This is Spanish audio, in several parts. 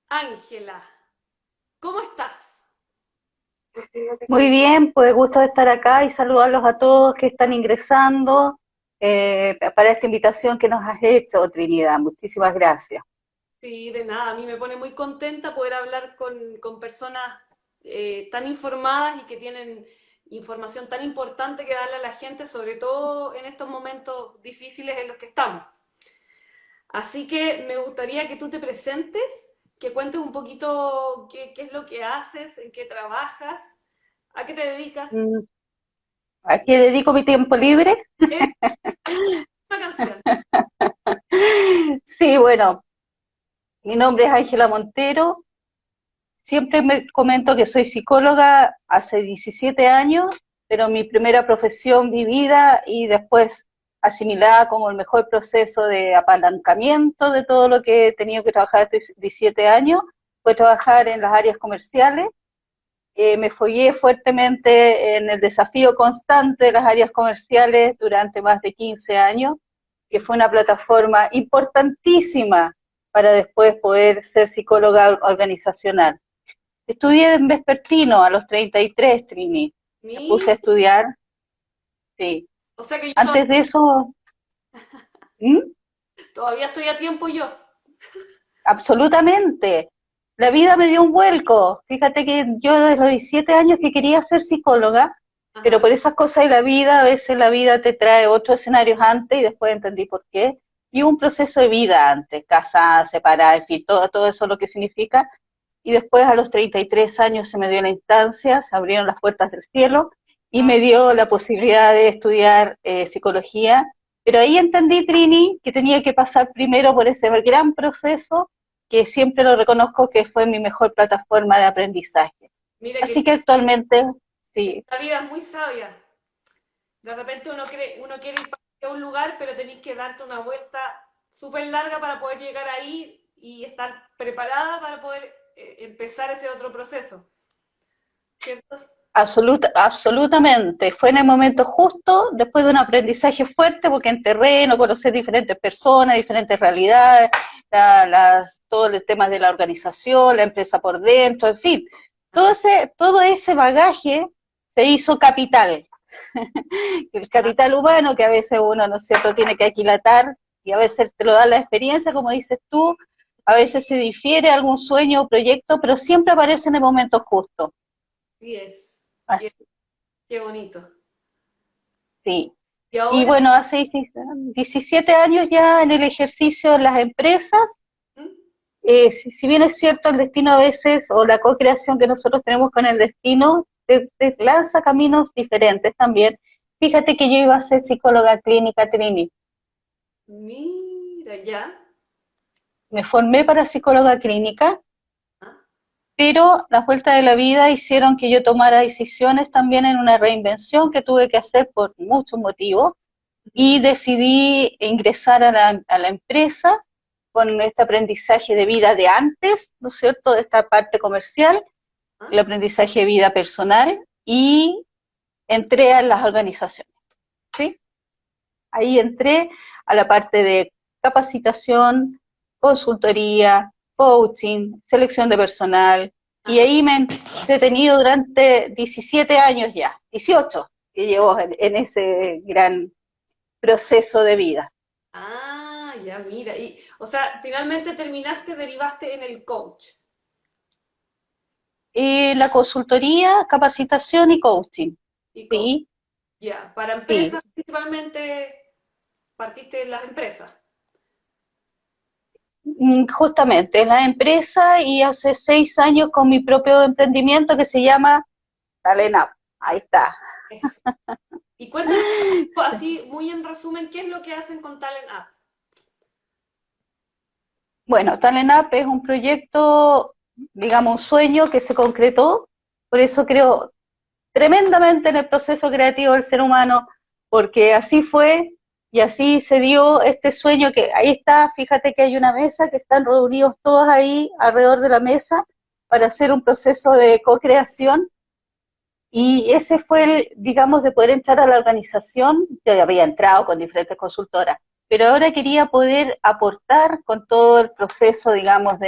Ángela, ¿cómo estás? Muy bien, pues gusto de estar acá y saludarlos a todos que están ingresando para esta invitación que nos has hecho, Trinidad. Muchísimas gracias. Sí, de nada, a mí me pone muy contenta poder hablar con personas tan informadas y que tienen información tan importante que darle a la gente, sobre todo en estos momentos difíciles en los que estamos. Así que me gustaría que tú te presentes, que cuentes un poquito qué es lo que haces, en qué trabajas, a qué te dedicas. Mm, ¿A qué dedico mi tiempo libre? Es una canción. Sí, bueno, mi nombre es Ángela Montero. Siempre me comento que soy psicóloga hace 17 años, pero mi primera profesión vivida y después asimilada como el mejor proceso de apalancamiento de todo lo que he tenido que trabajar desde 17 años fue trabajar en las áreas comerciales. Me fogué fuertemente en el desafío constante de las áreas comerciales durante más de 15 años, que fue una plataforma importantísima para después poder ser psicóloga organizacional. Estudié en vespertino a los 33, Trini. Me puse a Mi, estudiar, sí. o sea que yo Antes de eso, ¿mm? todavía estoy a tiempo yo. Absolutamente. La vida me dio un vuelco. Fíjate que yo desde los 17 años que quería ser psicóloga, pero Ajá. por esas cosas de la vida, a veces la vida te trae otros escenarios antes y después entendí por qué. Y un proceso de vida antes, casada, separada, en fin, todo eso lo que significa. Y después a los 33 años se me dio la instancia, se abrieron las puertas del cielo y Ah, me dio la posibilidad de estudiar psicología. Pero ahí entendí, Trini, que tenía que pasar primero por ese gran proceso que siempre lo reconozco que fue mi mejor plataforma de aprendizaje. mira que Así que actualmente, sí, la vida es muy sabia. De repente uno quiere ir a un lugar, pero tenéis que darte una vuelta súper larga para poder llegar ahí y estar preparada para poder empezar ese otro proceso, ¿cierto? absolutamente. Fue en el momento justo, después de un aprendizaje fuerte, porque en terreno conocer diferentes personas, diferentes realidades, todo el tema de la organización, la empresa por dentro, en fin. Ajá. Todo ese bagaje se hizo capital. El Ah, capital humano que a veces uno, ¿no es cierto?, tiene que aquilatar y a veces te lo da la experiencia, como dices tú, a veces se difiere algún sueño o proyecto, pero siempre aparece en el momento justo. así es. Qué, Así, qué bonito. sí. Y Y ahora, bueno, hace 17 años ya en el ejercicio en las empresas, ¿mm? si bien es cierto el destino a veces, o la co-creación que nosotros tenemos con el destino, te lanza caminos diferentes también. Fíjate que yo iba a ser psicóloga clínica, Trini. Mira, ya. Me formé para psicóloga clínica, Ah, pero las vueltas de la vida hicieron que yo tomara decisiones también en una reinvención que tuve que hacer por muchos motivos ujú. y decidí ingresar a la empresa con este aprendizaje de vida de antes, ¿no es cierto?, de esta parte comercial, Ah, el aprendizaje de vida personal y entré a las organizaciones, ¿sí? Ahí entré a la parte de capacitación, consultoría, coaching, selección de personal, y ajá. ahí me he entretenido durante 17 años ya, 18 que llevo en ese gran proceso de vida. Ah, ya, mira. Y, o sea, finalmente terminaste, derivaste en el coach. La consultoría, capacitación y coaching, Y coach, sí, ya. Para sí. empresas, principalmente partiste en las empresas. Justamente, en la empresa y hace 6 años con mi propio emprendimiento que se llama Talent Up. Ahí está. Eso. Y cuéntame así, muy en resumen, ¿qué es lo que hacen con Talent App? Bueno, Talent Up es un proyecto, digamos, un sueño que se concretó, por eso creo tremendamente en el proceso creativo del ser humano, porque así fue y así se dio este sueño que ahí está, fíjate que hay una mesa, que están reunidos todos ahí alrededor de la mesa para Ah, hacer un proceso de co-creación. Y ese fue el, digamos, de poder entrar a la organización. Yo ya había entrado con diferentes consultoras, pero ahora quería poder aportar con todo el proceso, digamos,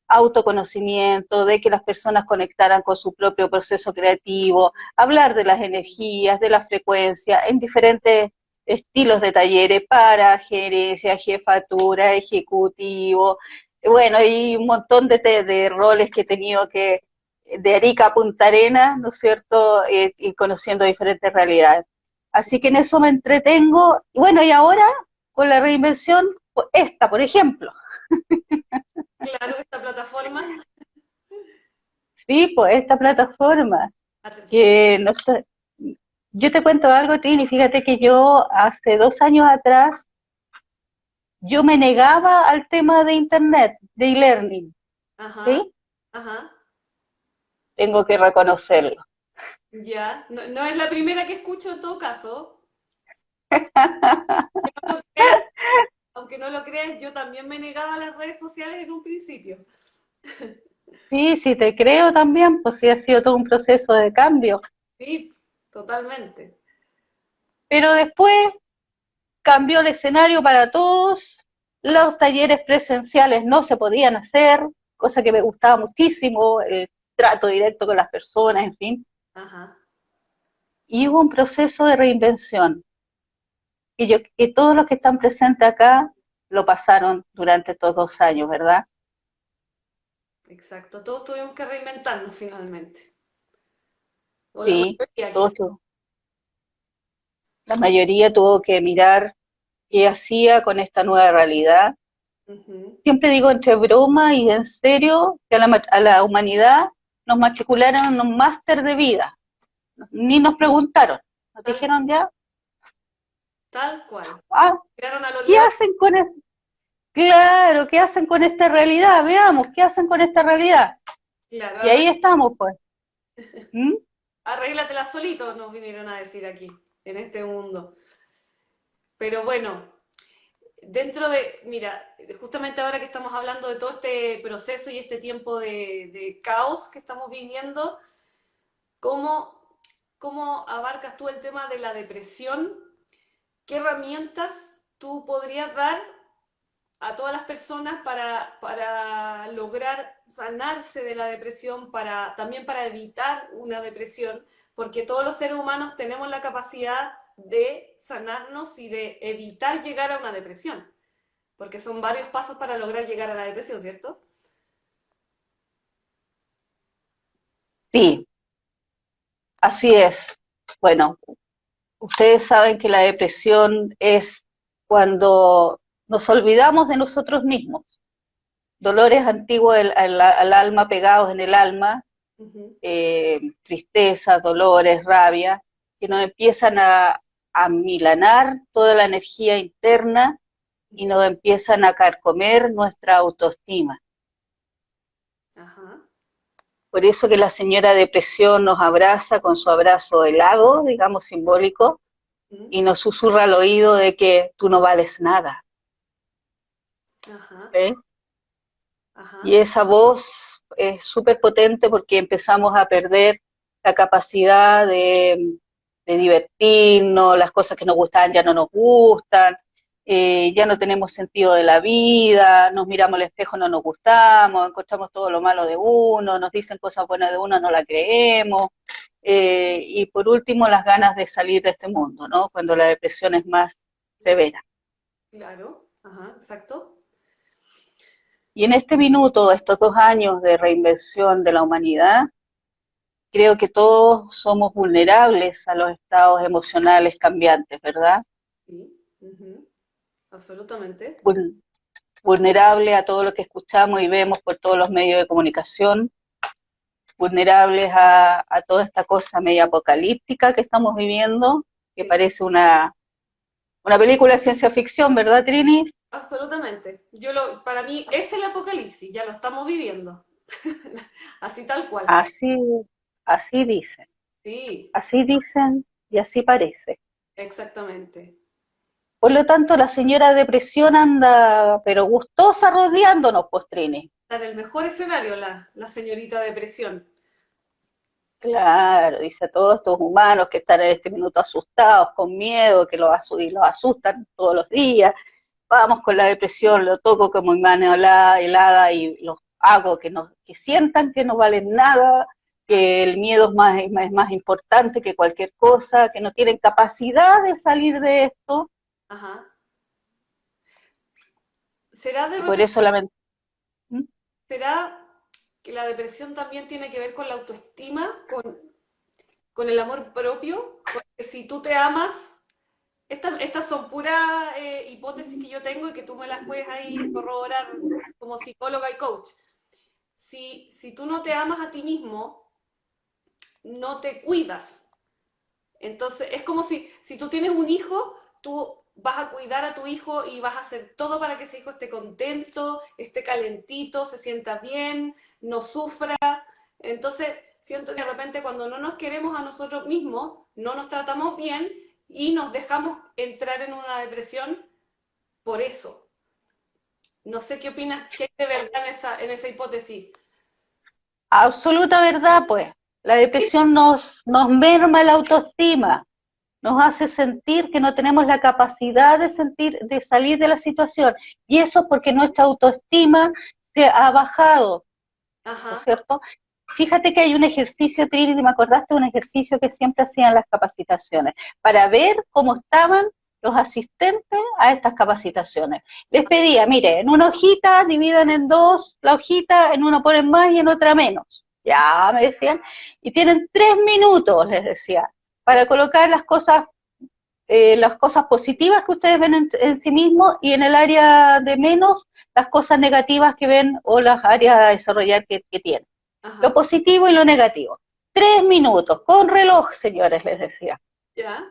autoconocimiento, de que las personas conectaran con su propio proceso creativo, hablar de las energías, de la frecuencia, en diferentes estilos de talleres para gerencia, jefatura, ejecutivo, bueno, y un montón de roles que he tenido que, de Arica a Punta Arenas, ¿no es cierto?, y conociendo diferentes realidades. Así que en eso me entretengo, y bueno, y ahora, con la reinvención, esta, por ejemplo. Claro, esta plataforma. Sí, pues esta plataforma, Sí. que no sé, yo te cuento algo, Trini, fíjate que yo hace 2 años atrás, yo me negaba al tema de Internet, de e-learning, Ajá, ¿sí? ajá. Tengo que reconocerlo. Ya. No, no es la primera que escucho en todo caso. Que no lo creas, aunque no lo creas, yo también me negaba a las redes sociales en un principio. Sí, sí, te creo también, pues sí ha sido todo un proceso de cambio, Sí, totalmente. pero después cambió el escenario para todos, los talleres presenciales no se podían hacer, cosa que me gustaba muchísimo, el trato directo con las personas, en fin, Ajá. y hubo un proceso de reinvención, que todos los que están presentes acá lo pasaron durante estos 2 años, ¿verdad? Exacto. Todos tuvimos que reinventarnos finalmente. O la Sí, mayoría, todos, quizás. la mayoría tuvo que mirar qué hacía con esta nueva realidad. Ujú. Siempre digo entre broma y en serio que a la humanidad nos matricularon en un máster de vida, ni nos preguntaron, nos Tal, dijeron ya, tal cual. ah, Tiraron a los ¿qué leones. hacen con esto? Claro, ¿qué hacen con esta realidad? Veamos, ¿qué hacen con esta realidad? Claro, Y ahí estamos, pues. ¿Mm? arréglatela solito, nos vinieron a decir aquí, en este mundo. Pero bueno, dentro de, mira, justamente ahora que estamos hablando de todo este proceso y este tiempo de caos que estamos viviendo, ¿cómo, ¿cómo abarcas tú el tema de la depresión? ¿Qué herramientas tú podrías dar a todas las personas para lograr sanarse de la depresión, también para evitar una depresión? Porque todos los seres humanos tenemos la capacidad de sanarnos y de evitar llegar a una depresión, porque son varios pasos para lograr llegar a la depresión, ¿cierto? Sí, así es. Bueno, ustedes saben que la depresión es cuando nos olvidamos de nosotros mismos, dolores antiguos al alma pegados en el alma, Uh -huh. tristeza, dolores, rabia, que nos empiezan a milanar toda la energía interna y nos empiezan a carcomer nuestra autoestima. Ajá. Por eso que la señora depresión nos abraza con su abrazo helado, digamos simbólico, Uh -huh. y nos susurra al oído de que tú no vales nada. Ajá. ¿Sí? Y Ajá. esa voz es súper potente porque empezamos a perder la capacidad de divertirnos, las cosas que nos gustaban ya no nos gustan, ya no tenemos sentido de la vida, nos miramos al espejo, no nos gustamos, encontramos todo lo malo de uno, nos dicen cosas buenas de uno, no la creemos, y por último las ganas de salir de este mundo, ¿no? Cuando la depresión es más severa. Claro. Ajá. Exacto. Y en este minuto, estos 2 años de reinvención de la humanidad, creo que todos somos vulnerables a los estados emocionales cambiantes, ¿verdad? Sí. Uh -huh. Absolutamente. Vulnerables a todo lo que escuchamos y vemos por todos los medios de comunicación, vulnerables a toda esta cosa media apocalíptica que estamos viviendo, que Sí. parece una película de ciencia ficción, ¿verdad, Trini? Absolutamente. Para mí es el apocalipsis, ya lo estamos viviendo. Así tal cual. Así, así dicen, Sí, así dicen y así parece. exactamente. Por Y lo tanto, la señora depresión anda, pero gustosa rodeándonos, pues, Trini. está en el mejor escenario la señorita depresión. Claro, dice a todos estos humanos que están en este minuto asustados, con miedo, que y los asustan todos los días. Vamos con la depresión, lo toco como mi mano helada y los hago que sientan que no valen nada, que el miedo es más importante que cualquier cosa, que no tienen capacidad de salir de esto. Ajá. ¿Será de Y por repente, eso será que la depresión también tiene que ver con la autoestima, con el amor propio? Porque si tú te amas, estas son puras hipótesis que yo tengo y que tú me las puedes ahí corroborar como psicóloga y coach. Si tú no te amas a ti mismo, no te cuidas. Entonces, es como si tú tienes un hijo, tú vas a cuidar a tu hijo y vas a hacer todo para que ese hijo esté contento, esté calentito, se sienta bien, no sufra. Entonces, siento que de repente cuando no nos queremos a nosotros mismos, no nos tratamos bien y nos dejamos entrar en una depresión por eso. No sé qué opinas, qué hay de verdad en esa hipótesis. absoluta verdad, pues. La depresión nos merma la autoestima, nos hace sentir que no tenemos la capacidad de salir de la situación. Y eso es porque nuestra autoestima se ha bajado, ¿no es Ajá, cierto? Fíjate que hay un ejercicio, Trini, me acordaste de un ejercicio que siempre hacían las capacitaciones, para ver cómo estaban los asistentes a estas capacitaciones. Les pedía, mire, en una hojita dividan en dos la hojita, en una ponen más y en otra menos. Ya, me decían, y tienen 3 minutos, les decía, para colocar las cosas positivas que ustedes ven en sí mismos y en el área de menos, las cosas negativas que ven o las áreas a desarrollar que tienen. Lo ajá, positivo y lo negativo. 3 minutos, con reloj, señores, les decía. ya,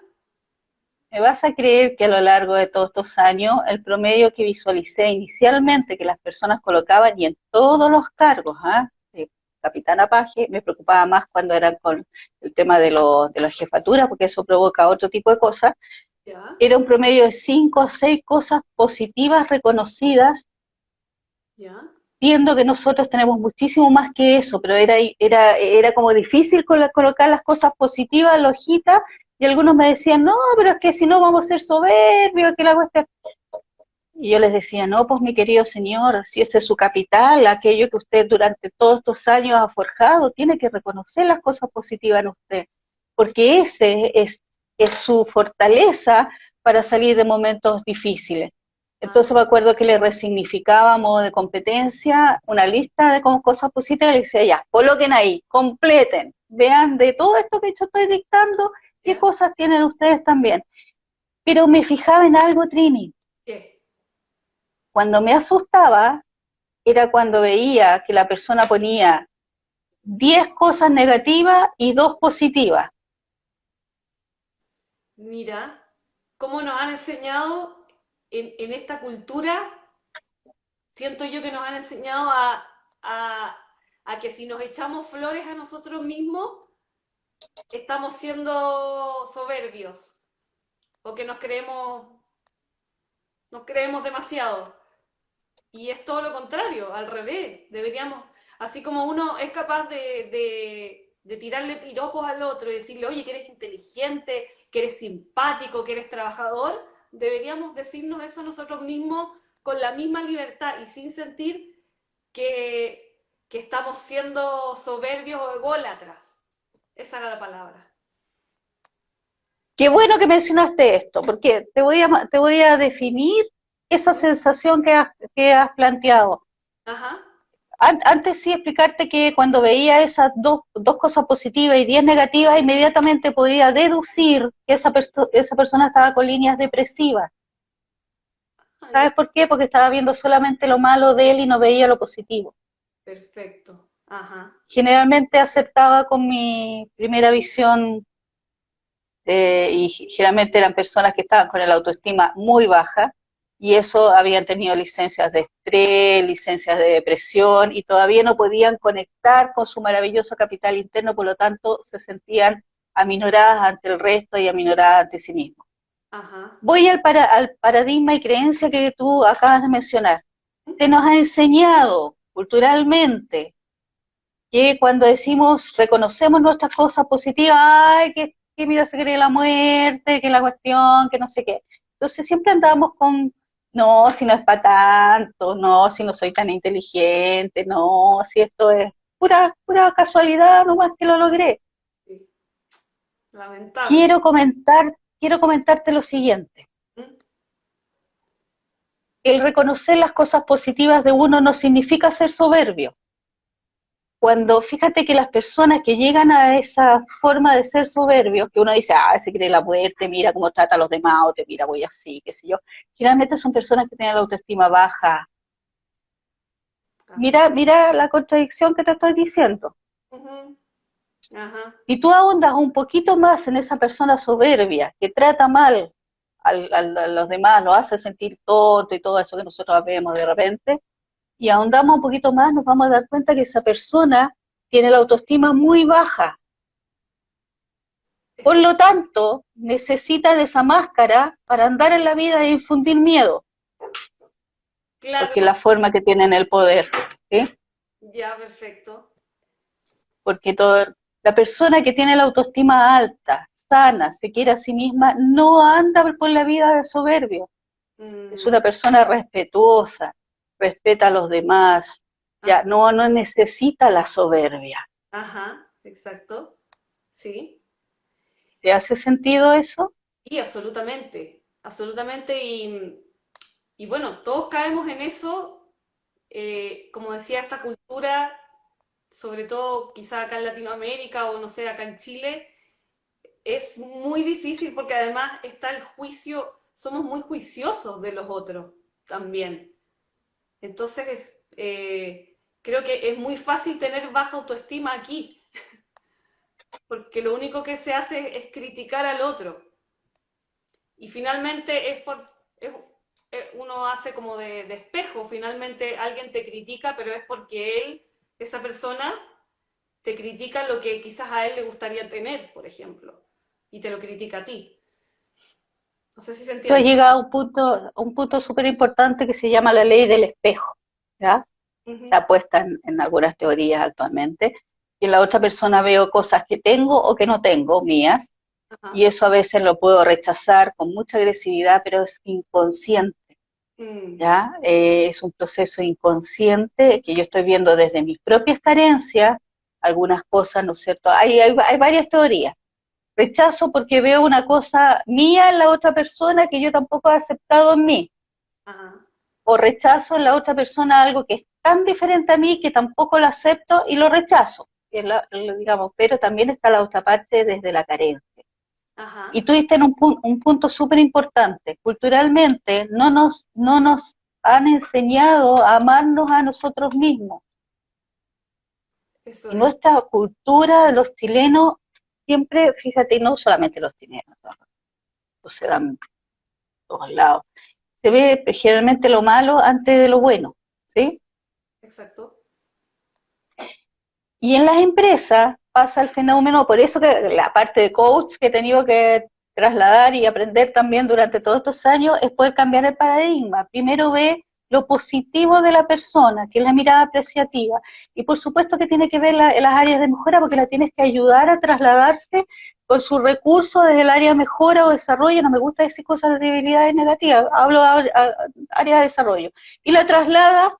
¿Me vas a creer que a lo largo de todos estos años, el promedio que visualicé inicialmente, que las personas colocaban, y en todos los cargos, de capitana paje, me preocupaba más cuando eran con el tema de la jefatura, porque eso provoca otro tipo de cosas, ya, era un promedio de 5 a 6 cosas positivas reconocidas, ya, entiendo que nosotros tenemos muchísimo más que eso, pero era como difícil colocar las cosas positivas en la hojita, y algunos me decían, no, pero es que si no vamos a ser soberbios, que la cuestión. Y yo les decía, no, pues mi querido señor, si ese es su capital, aquello que usted durante todos estos años ha forjado, tiene que reconocer las cosas positivas en usted, porque es su fortaleza para salir de momentos difíciles. ah, Entonces me acuerdo que le resignificábamos de competencia una lista de cosas positivas y le decía, ya, coloquen ahí, completen, vean de todo esto que yo estoy dictando, qué ya, cosas tienen ustedes también. Pero me fijaba en algo, Trini, ¿qué? cuando me asustaba era cuando veía que la persona ponía 10 cosas negativas y 2 positivas. Mira, cómo nos han enseñado en esta cultura, siento yo que nos han enseñado a, a que si nos echamos flores a nosotros mismos, estamos siendo soberbios o que nos creemos demasiado. Y es todo lo contrario, al revés. Deberíamos, así como uno es capaz de tirarle piropos al otro y decirle, oye, que eres inteligente, que eres simpático, que eres trabajador, deberíamos decirnos eso nosotros mismos con la misma libertad y sin sentir que estamos siendo soberbios o ególatras. Esa era la palabra. Qué bueno que mencionaste esto, porque te voy a definir esa sensación que has planteado. Ajá, Antes sí explicarte que cuando veía esas dos cosas positivas y 10 negativas, inmediatamente podía deducir que esa persona estaba con líneas depresivas. ah, ya, ¿Sabes por qué? Porque estaba viendo solamente lo malo de él y no veía lo positivo. perfecto. Ajá, Generalmente aceptaba con mi primera visión, y generalmente eran personas que estaban con la autoestima muy baja, y eso habían tenido licencias de estrés, licencias de depresión, y todavía no podían conectar con su maravilloso capital interno, por lo tanto se sentían aminoradas ante el resto y aminoradas ante sí mismos. ajá. Voy al paradigma y creencia que tú acabas de mencionar. Se nos ha enseñado culturalmente que cuando decimos, reconocemos nuestras cosas positivas, ay, que mira, se cree la muerte, que la cuestión, que no sé qué. Entonces siempre andamos con no, si no es para tanto, no, si no soy tan inteligente, no, si esto es pura casualidad nomás que lo logré. Sí, lamentable. Quiero quiero comentarte lo siguiente. ¿Mm? El reconocer las cosas positivas de uno no significa ser soberbio. Cuando fíjate que las personas que llegan a esa forma de ser soberbios, que uno dice, se cree la muerte, mira cómo trata a los demás, o te mira, voy así, qué sé yo, generalmente son personas que tienen la autoestima baja. Así. Mira la contradicción que te estoy diciendo. Ujú. Ajá. Si tú ahondas un poquito más en esa persona soberbia, que trata mal a los demás, lo hace sentir tonto y todo eso que nosotros vemos de repente, y ahondamos un poquito más, nos vamos a dar cuenta que esa persona tiene la autoestima muy baja. Es Por como, lo tanto, necesita de esa máscara para andar en la vida e infundir miedo, claro, porque es la forma que tienen el poder, ¿sí? ya, perfecto. Porque la persona que tiene la autoestima alta, sana, se quiere a sí misma, no anda por la vida de soberbio. Es Mm, una persona respetuosa, respeta a los demás, ya ajá, no necesita la soberbia. ajá, exacto. Sí. ¿Te hace sentido eso? Y absolutamente, absolutamente. Y bueno, todos caemos en eso. Como decía, esta cultura, sobre todo quizá acá en Latinoamérica o no sé, acá en Chile, es muy difícil porque además está el juicio, somos muy juiciosos de los otros también. Entonces, creo que es muy fácil tener baja autoestima aquí, porque lo único que se hace es criticar al otro. Y finalmente uno hace como de espejo, finalmente alguien te critica, pero es porque esa persona, te critica lo que quizás a él le gustaría tener, por ejemplo, y te lo critica a ti. No sé si se Tú has entiende. llegado a un punto súper importante que se llama la ley del espejo, ¿ya? Ujú. Está puesta en algunas teorías actualmente, que en la otra persona veo cosas que tengo o que no tengo, mías, Ajá. y eso a veces lo puedo rechazar con mucha agresividad, pero es inconsciente, Mm. ¿ya? Es un proceso inconsciente que yo estoy viendo desde mis propias carencias, algunas cosas, ¿no es cierto? Hay varias teorías. Rechazo porque veo una cosa mía en la otra persona que yo tampoco he aceptado en mí, Ajá. o rechazo en la otra persona algo que es tan diferente a mí que tampoco lo acepto y lo rechazo, digamos, pero también está la otra parte desde la carencia. Y Ajá. tú diste en un punto súper importante. Culturalmente no nos han enseñado a amarnos a nosotros mismos. Eso Y es. nuestra cultura, los chilenos, siempre, fíjate, y no solamente los chilenos, ¿no? Se dan en todos lados. Se ve generalmente lo malo antes de lo bueno, ¿sí? Exacto. Y en las empresas pasa el fenómeno, por eso que la parte de coach que he tenido que trasladar y aprender también durante todos estos años es poder cambiar el paradigma. Primero ve lo positivo de la persona, que es la mirada apreciativa. Y por supuesto que tiene que ver las áreas de mejora porque la tienes que ayudar a trasladarse con sus recursos desde el área de mejora o desarrollo. No me gusta decir cosas de debilidades negativas, hablo de área de desarrollo. Y la traslada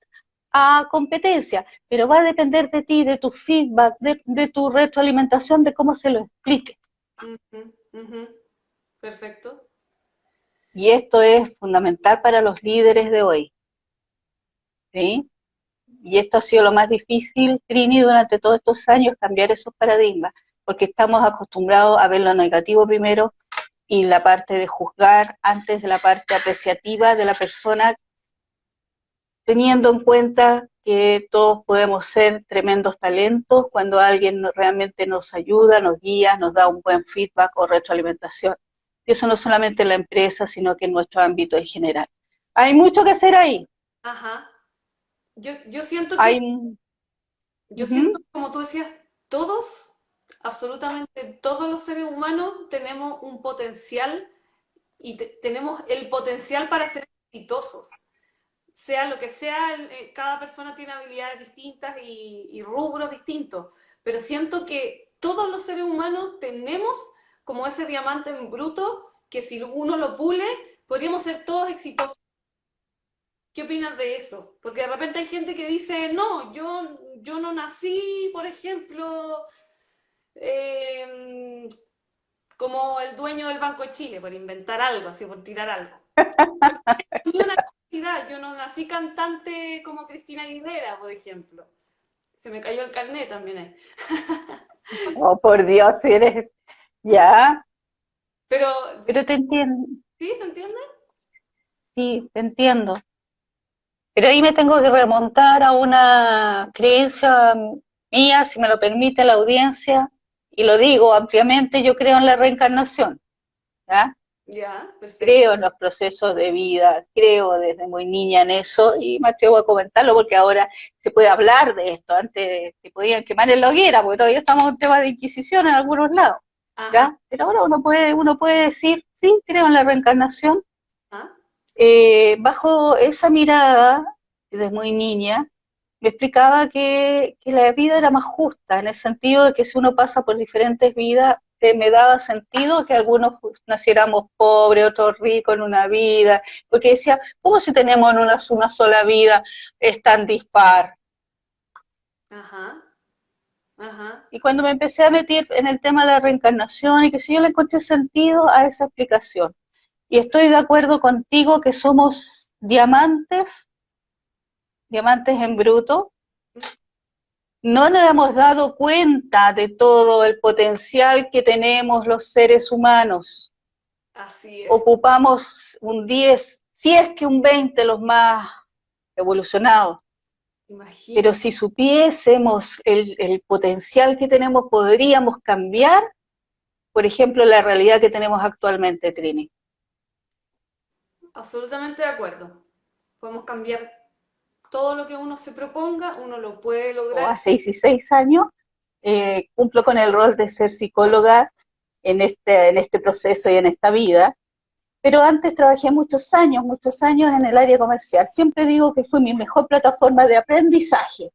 a competencia, pero va a depender de ti, de tu feedback, de tu retroalimentación, de cómo se lo explique. Ujú, ujú. Perfecto. Y esto es fundamental para los líderes de hoy, ¿sí? Y esto ha sido lo más difícil, Trini, durante todos estos años, cambiar esos paradigmas, porque estamos acostumbrados a ver lo negativo primero y la parte de juzgar antes de la parte apreciativa de la persona, teniendo en cuenta que todos podemos ser tremendos talentos cuando alguien realmente nos ayuda, nos guía, nos da un buen feedback o retroalimentación. Y eso no solamente en la empresa, sino que en nuestro ámbito en general. Hay mucho que hacer ahí. Ajá. Yo siento que Hay, Yo siento, uh-huh, como tú decías, todos, absolutamente todos los seres humanos tenemos un potencial y tenemos el potencial para ser exitosos. Sea lo que sea, cada persona tiene habilidades distintas y rubros distintos, pero siento que todos los seres humanos tenemos como ese diamante en bruto que si uno lo pule, podríamos ser todos exitosos. ¿Qué opinas de eso? Porque de repente hay gente que dice, no, yo no nací, por ejemplo, eh, como el dueño del Banco de Chile, por inventar algo, así, por tirar algo. Ni una cantidad, yo no nací cantante como Cristina Aguilera, por ejemplo. Se me cayó el carnet también ahí. Oh, por Dios, eres, ya, Pero, pero te entiendo, ¿sí? ¿Se entiende? sí, te entiendo. Pero ahí me tengo que remontar a una creencia mía, si me lo permite la audiencia, y lo digo ampliamente, yo creo en la reencarnación, ¿ya? Ya, Creo en perfecto. los procesos de vida, creo desde muy niña en eso, y me atrevo a comentarlo porque ahora se puede hablar de esto, antes se podían quemar en la hoguera, porque todavía estamos en tema de inquisición en algunos lados, Ajá, ¿ya? Pero ahora uno puede decir, sí, creo en la reencarnación, ajá, bajo esa mirada, desde muy niña, me explicaba que la vida era más justa, en el sentido de que si uno pasa por diferentes vidas, me daba sentido que algunos naciéramos pobres, otros ricos en una vida, porque decía, ¿cómo si tenemos en una sola vida es tan dispar? ajá, ajá. Y cuando me empecé a meter en el tema de la reencarnación y que si yo le encontré sentido a esa explicación, y estoy de acuerdo contigo que somos diamantes en bruto, no nos hemos dado cuenta de todo el potencial que tenemos los seres humanos. Así es. Ocupamos un 10, si es que un 20 los más evolucionados. Pero Imagínate. si supiésemos el potencial que tenemos, podríamos cambiar, por ejemplo, la realidad que tenemos actualmente, Trini. Absolutamente de acuerdo. Podemos cambiar todo lo que uno se proponga, uno lo puede Yo lograr. hace 16 años cumplo con el rol de ser psicóloga en este proceso y en esta vida. Pero antes trabajé muchos años en el área comercial. Siempre digo que fue mi mejor plataforma de aprendizaje,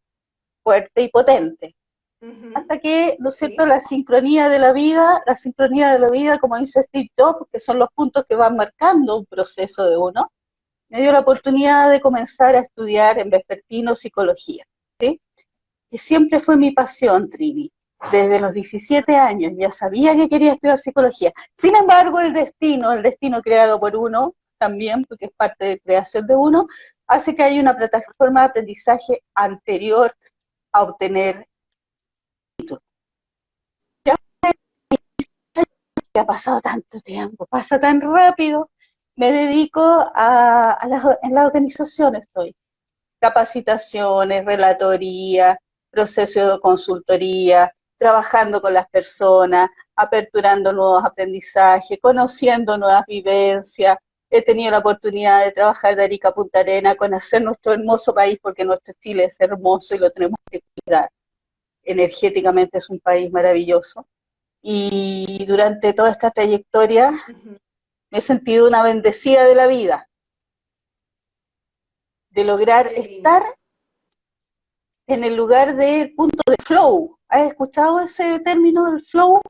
fuerte y potente. Ujú, Hasta que, ¿no es cierto?, sí, la sincronía de la vida, como dice Steve Jobs, que son los puntos que van marcando un proceso de uno, me dio la oportunidad de comenzar a estudiar en vespertino psicología, ¿sí? Que siempre fue mi pasión, Trini. Desde los 17 años ya sabía que quería estudiar psicología. Sin embargo, el destino creado por uno, también, porque es parte de creación de uno, hace que haya una plataforma de aprendizaje anterior a obtener título. Ya ha pasado tanto tiempo, pasa tan rápido, me dedico en la organización estoy. Capacitaciones, relatoría, proceso de consultoría, trabajando con las personas, aperturando nuevos aprendizajes, conociendo nuevas vivencias. He tenido la oportunidad de trabajar de Arica a Punta Arenas, conocer nuestro hermoso país, porque nuestro Chile es hermoso y lo tenemos que cuidar. Energéticamente es un país maravilloso. Y durante toda esta trayectoria ujú, me he sentido una bendecida de la vida, de lograr qué estar lindo. en el lugar del punto de flow. ¿Has escuchado ese término del flow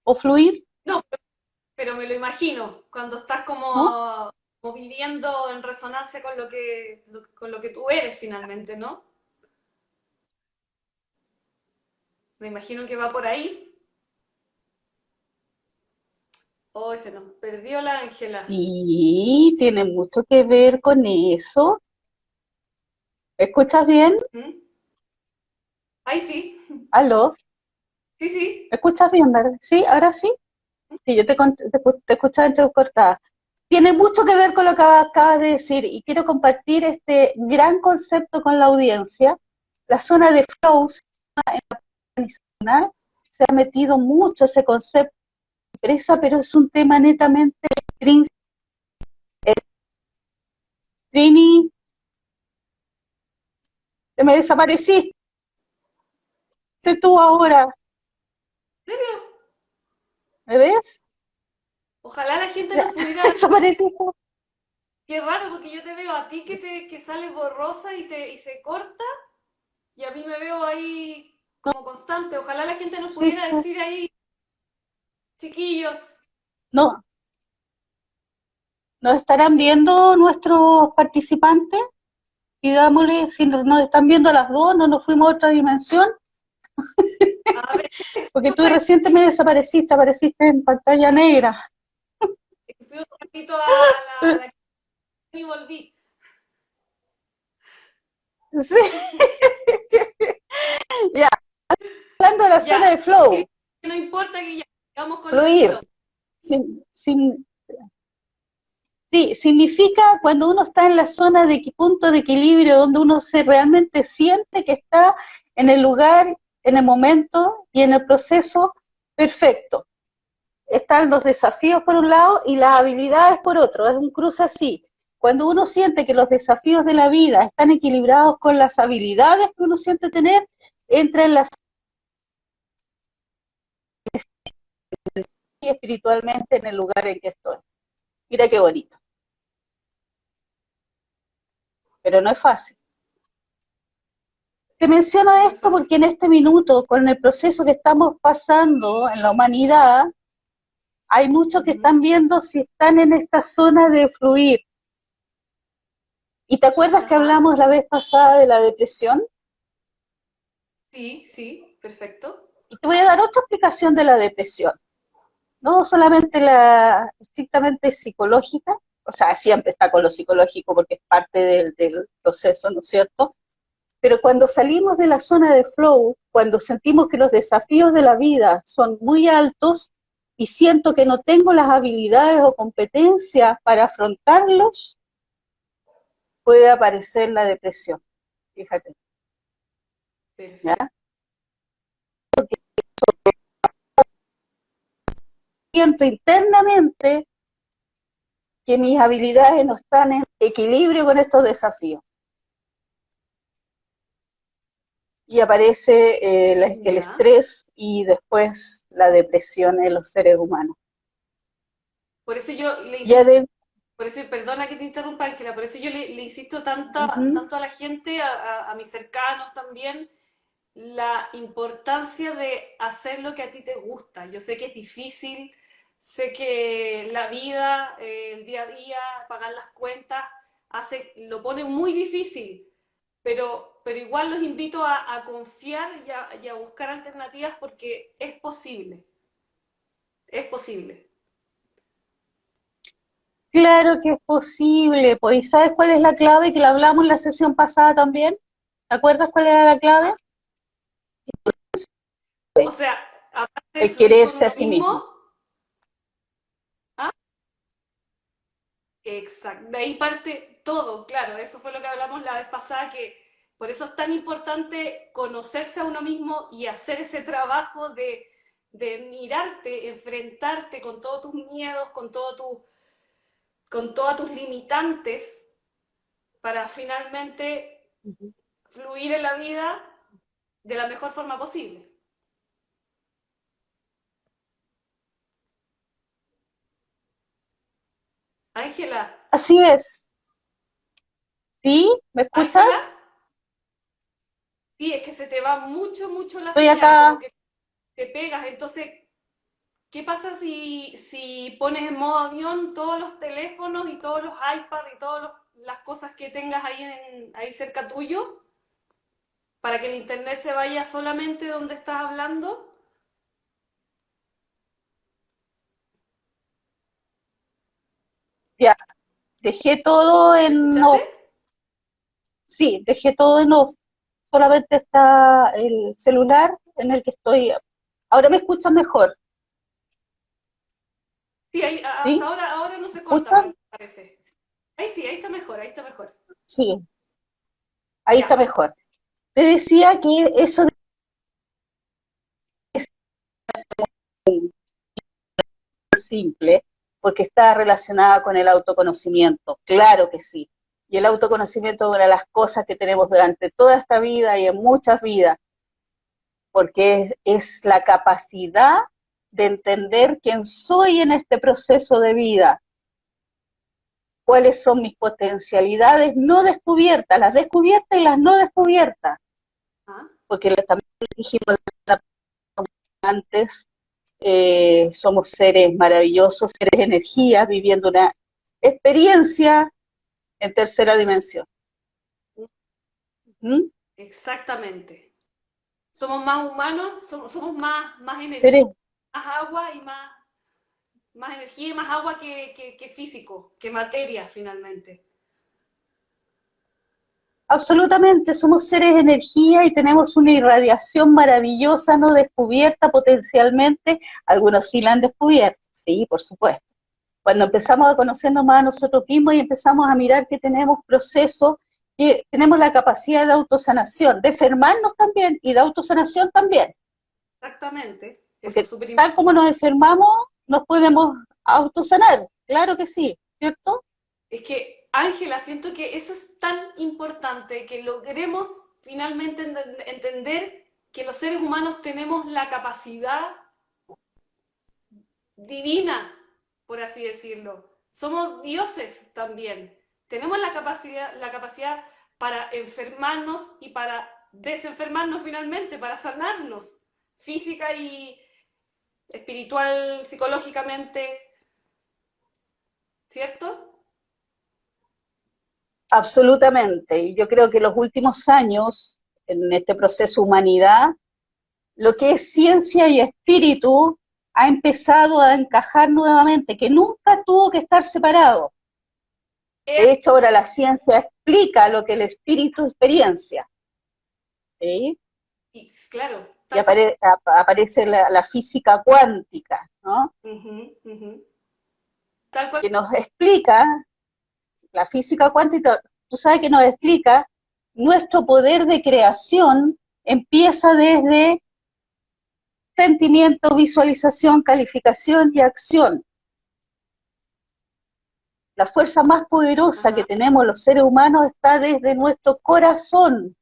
o fluir? No, pero me lo imagino, cuando estás ¿No? como viviendo en resonancia con con lo que tú eres finalmente, ¿no? Me imagino que va por ahí. Oh, se nos perdió la Ángela. Sí, tiene mucho que ver con eso. ¿Escuchas bien? ¿Mm? Ahí sí, ¿Aló? sí, sí. ¿Escuchas bien, verdad? ¿Sí? ¿Ahora sí? Sí, yo te escuchaba entrecortada. Tiene mucho que ver con lo que acabas de decir y quiero compartir este gran concepto con la audiencia. La zona de flow se ha metido mucho ese concepto de empresa, pero es un tema netamente intrínseco. Trini, te me desapareciste tú ahora, ¿En serio? ¿me ves? Ojalá la gente nos pudiera. Desapareciste. Qué raro, porque yo te veo a ti que sale borrosa y se corta, y a mí me veo ahí como constante. Ojalá la gente nos Sí, pudiera decir ahí, chiquillos, no, ¿nos estarán que viendo nuestros participantes? pidámosle, si nos están viendo las dos, no nos fuimos a otra dimensión, A ver, porque tú reciente me desapareciste, apareciste en pantalla negra. fui un ratito a la y volví. Sí. Ya, hablando de la zona de Ya, flow, no importa que ya sigamos con lo del fluir, flow. sin, sí, significa cuando uno está en la zona de punto de equilibrio, donde uno se realmente siente que está en el lugar, en el momento y en el proceso perfecto. Están los desafíos por un lado y las habilidades por otro, es un cruce así. Cuando uno siente que los desafíos de la vida están equilibrados con las habilidades que uno siente tener, entra en la zona espiritualmente en el lugar en que estoy. Mira qué bonito. Pero no es fácil. Te menciono No es esto fácil. porque en este minuto, con el proceso que estamos pasando en la humanidad, hay muchos que están viendo si están en esta zona de fluir. ¿Y te acuerdas que Ajá. hablamos la vez pasada de la depresión? Sí, sí, perfecto. Y te voy a dar otra explicación de la depresión. No solamente la estrictamente psicológica, o sea, siempre está con lo psicológico porque es parte del proceso, ¿no es cierto? Pero cuando salimos de la zona de flow, cuando sentimos que los desafíos de la vida son muy altos y siento que no tengo las habilidades o competencias para afrontarlos, puede aparecer la depresión. Fíjate, ¿ya? Perfecto. Siento internamente que mis habilidades no están en equilibrio con estos desafíos. Y aparece el Ya. estrés y después la depresión en los seres humanos. Por eso yo le Ya insisto, de, por eso, perdona que te interrumpa, Ángela, por eso yo le insisto uh-huh, tanto a la gente, a mis cercanos también, la importancia de hacer lo que a ti te gusta. Yo sé que es difícil, sé que la vida, el día a día, pagar las cuentas, lo pone muy difícil, pero igual los invito a confiar y a buscar alternativas porque es posible, es posible. claro que es posible, pues, ¿y sabes cuál es la clave? Que la hablamos en la sesión pasada también. ¿Te acuerdas cuál era la clave? ¿Ah? O sea, aparte de El fluir con quererse a uno sí mismo, mismo. ¿ah? Exacto, de ahí parte todo, claro, eso fue lo que hablamos la vez pasada, que por eso es tan importante conocerse a uno mismo y hacer ese trabajo de mirarte, enfrentarte con todos tus miedos, con todas tus limitantes, para finalmente Uh-huh. fluir en la vida de la mejor forma posible. Ángela, Así es. ¿Sí? ¿Me Ángela, escuchas? sí, es que se te va mucho la Estoy señal, como acá. que te pegas, entonces ¿qué pasa si pones en modo avión todos los teléfonos y todos los iPads y todas las cosas que tengas ahí cerca tuyo para que el internet se vaya solamente donde estás hablando? Ya, dejé todo ¿Me en escuchaste? off. Sí, dejé todo en off. Solamente está el celular en el que estoy. Ahora me escuchas mejor, Sí, hasta ¿sí? ahora no ¿Me se corta, escuchas? parece. Ahí sí, ahí está mejor, ahí está mejor. Sí, ahí está Ya. mejor. Te decía que eso es simple porque está relacionada con el autoconocimiento, claro que sí. Y el autoconocimiento es una de las cosas que tenemos durante toda esta vida y en muchas vidas, porque es la capacidad de entender quién soy en este proceso de vida, cuáles son mis potencialidades no descubiertas, las descubiertas y las no descubiertas, Ah, porque también dijimos antes, somos seres maravillosos, seres de energía, viviendo una experiencia en tercera dimensión. ¿Mm? Exactamente. Somos más humanos, somos más energía, Seres más agua y más energía y más agua que físico, que materia finalmente. Absolutamente, somos seres de energía y tenemos una irradiación maravillosa, no descubierta potencialmente. Algunos sí la han descubierto, sí, por supuesto. Cuando empezamos a conocernos más a nosotros mismos y empezamos a mirar que tenemos procesos, que tenemos la capacidad de autosanación, de enfermarnos también y de autosanación también. Exactamente. Eso es Porque súper tal importante. como nos enfermamos, nos podemos autosanar, claro que sí, ¿cierto? Es que, Ángela, siento que eso es tan importante, que logremos finalmente entender que los seres humanos tenemos la capacidad divina, por así decirlo. Somos dioses también. Tenemos la capacidad para enfermarnos y para desenfermarnos finalmente, para sanarnos física y espiritual, psicológicamente, ¿cierto? Absolutamente. Y yo creo que los últimos años, en este proceso humanidad, lo que es ciencia y espíritu ha empezado a encajar nuevamente, que nunca tuvo que estar separado. Eh, De hecho, ahora la ciencia explica lo que el espíritu experiencia, ¿sí? y, claro, Y tal cual. aparece la física cuántica, ¿no? Ujú, ujú. Tal cual. Que nos explica, la física cuántica, tú sabes que nos explica, nuestro poder de creación empieza desde sentimiento, visualización, calificación y acción. La fuerza más poderosa que Ajá. tenemos los seres humanos está desde nuestro corazón,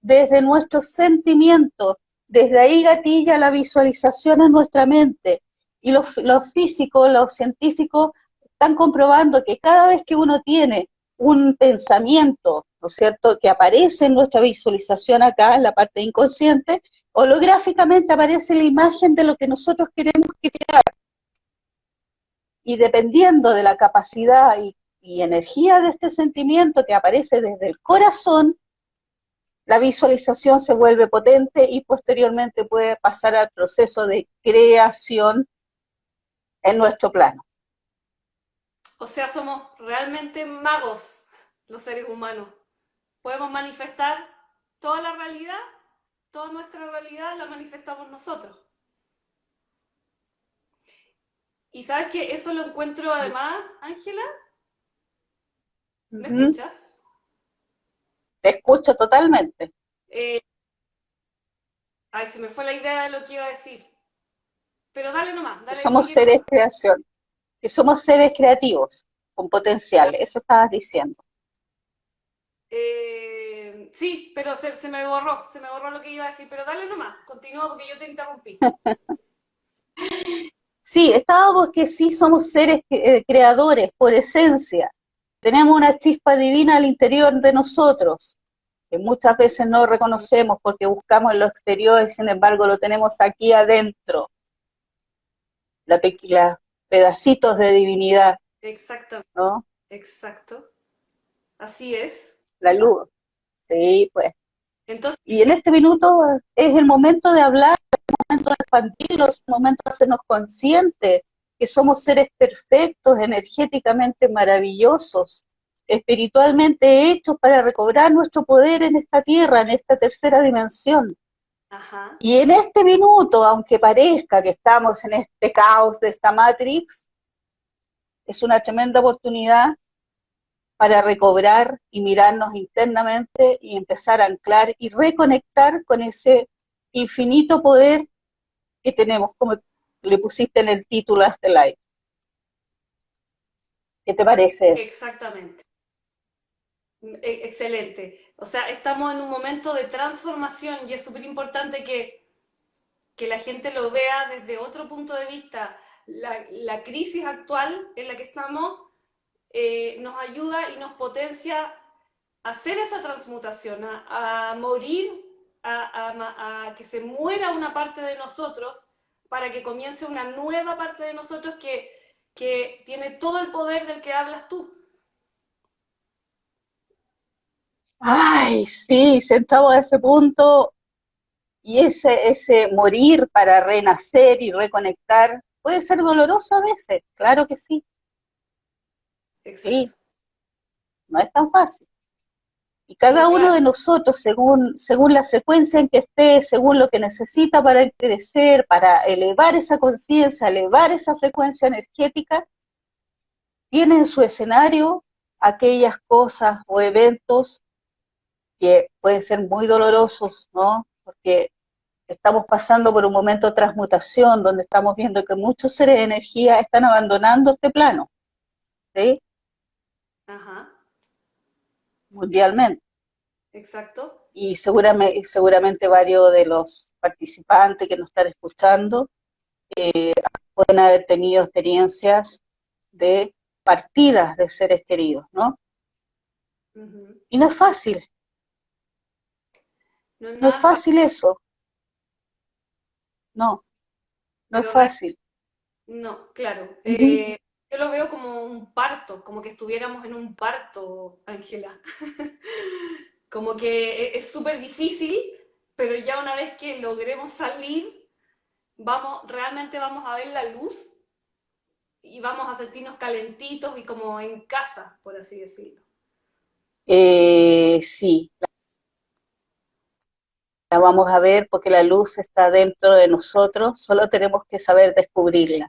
desde nuestros sentimientos. Desde ahí gatilla la visualización en nuestra mente. Y los físicos, los científicos están comprobando que cada vez que uno tiene un pensamiento, ¿no es cierto?, que aparece en nuestra visualización acá, en la parte inconsciente, holográficamente aparece la imagen de lo que nosotros queremos crear. Y dependiendo de la capacidad y energía de este sentimiento que aparece desde el corazón, la visualización se vuelve potente y posteriormente puede pasar al proceso de creación en nuestro plano. O sea, somos realmente magos los seres humanos. Podemos manifestar toda la realidad, toda nuestra realidad la manifestamos nosotros. Y sabes que eso lo encuentro además, Ángela, ¿me Uh-huh. escuchas? Te escucho totalmente. Eh, ay, se me fue la idea de lo que iba a decir. Pero dale nomás, Que dale, somos sigue seres nomás. creación, que somos seres creativos, con potencial, eso estabas diciendo. Sí, pero se me borró lo que iba a decir, pero dale nomás, continúa porque yo te interrumpí. Sí, estábamos que sí somos seres creadores por esencia. Tenemos una chispa divina al interior de nosotros, que muchas veces no reconocemos porque buscamos en lo exterior y sin embargo lo tenemos aquí adentro, la pedacitos de divinidad, Exacto, ¿no? exacto, así es. La luz, sí, pues. Entonces, Y en este minuto es el momento de hablar, el momento de expandirlos, el momento de hacernos conscientes que somos seres perfectos, energéticamente maravillosos, espiritualmente hechos para recobrar nuestro poder en esta tierra, en esta tercera dimensión. ajá, Y en este minuto, aunque parezca que estamos en este caos de esta Matrix, es una tremenda oportunidad para recobrar y mirarnos internamente y empezar a anclar y reconectar con ese infinito poder que tenemos, como le pusiste en el título a este live. ¿Qué te parece eso? exactamente. Excelente. O sea, estamos en un momento de transformación y es súper importante que la gente lo vea desde otro punto de vista. La crisis actual en la que estamos nos ayuda y nos potencia a hacer esa transmutación, a morir, a que se muera una parte de nosotros para que comience una nueva parte de nosotros que tiene todo el poder del que hablas tú. Ay, sí, si entramos a ese punto y ese morir para renacer y reconectar puede ser doloroso a veces, claro que sí, Exacto. sí, no es tan fácil. Y No, cada uno de claro. nosotros, según la frecuencia en que esté, según lo que necesita para crecer, para elevar esa conciencia, elevar esa frecuencia energética, tiene en su escenario aquellas cosas o eventos que pueden ser muy dolorosos, ¿no? Porque estamos pasando por un momento de transmutación donde estamos viendo que muchos seres de energía están abandonando este plano, ¿sí? Ajá. Mundialmente. Exacto. Y seguramente varios de los participantes que nos están escuchando pueden haber tenido experiencias de partidas de seres queridos, ¿no? Ujú. Y no es fácil, No es no es nada fácil, fácil eso, no, no es pero fácil. no, claro. Uh -huh. Yo lo veo como un parto, como que estuviéramos en un parto, Ángela. Como que es súper difícil, pero ya una vez que logremos salir, realmente vamos a ver la luz y vamos a sentirnos calentitos y como en casa, por así decirlo. Sí, la vamos a ver porque la luz está dentro de nosotros, solo tenemos que saber descubrirla.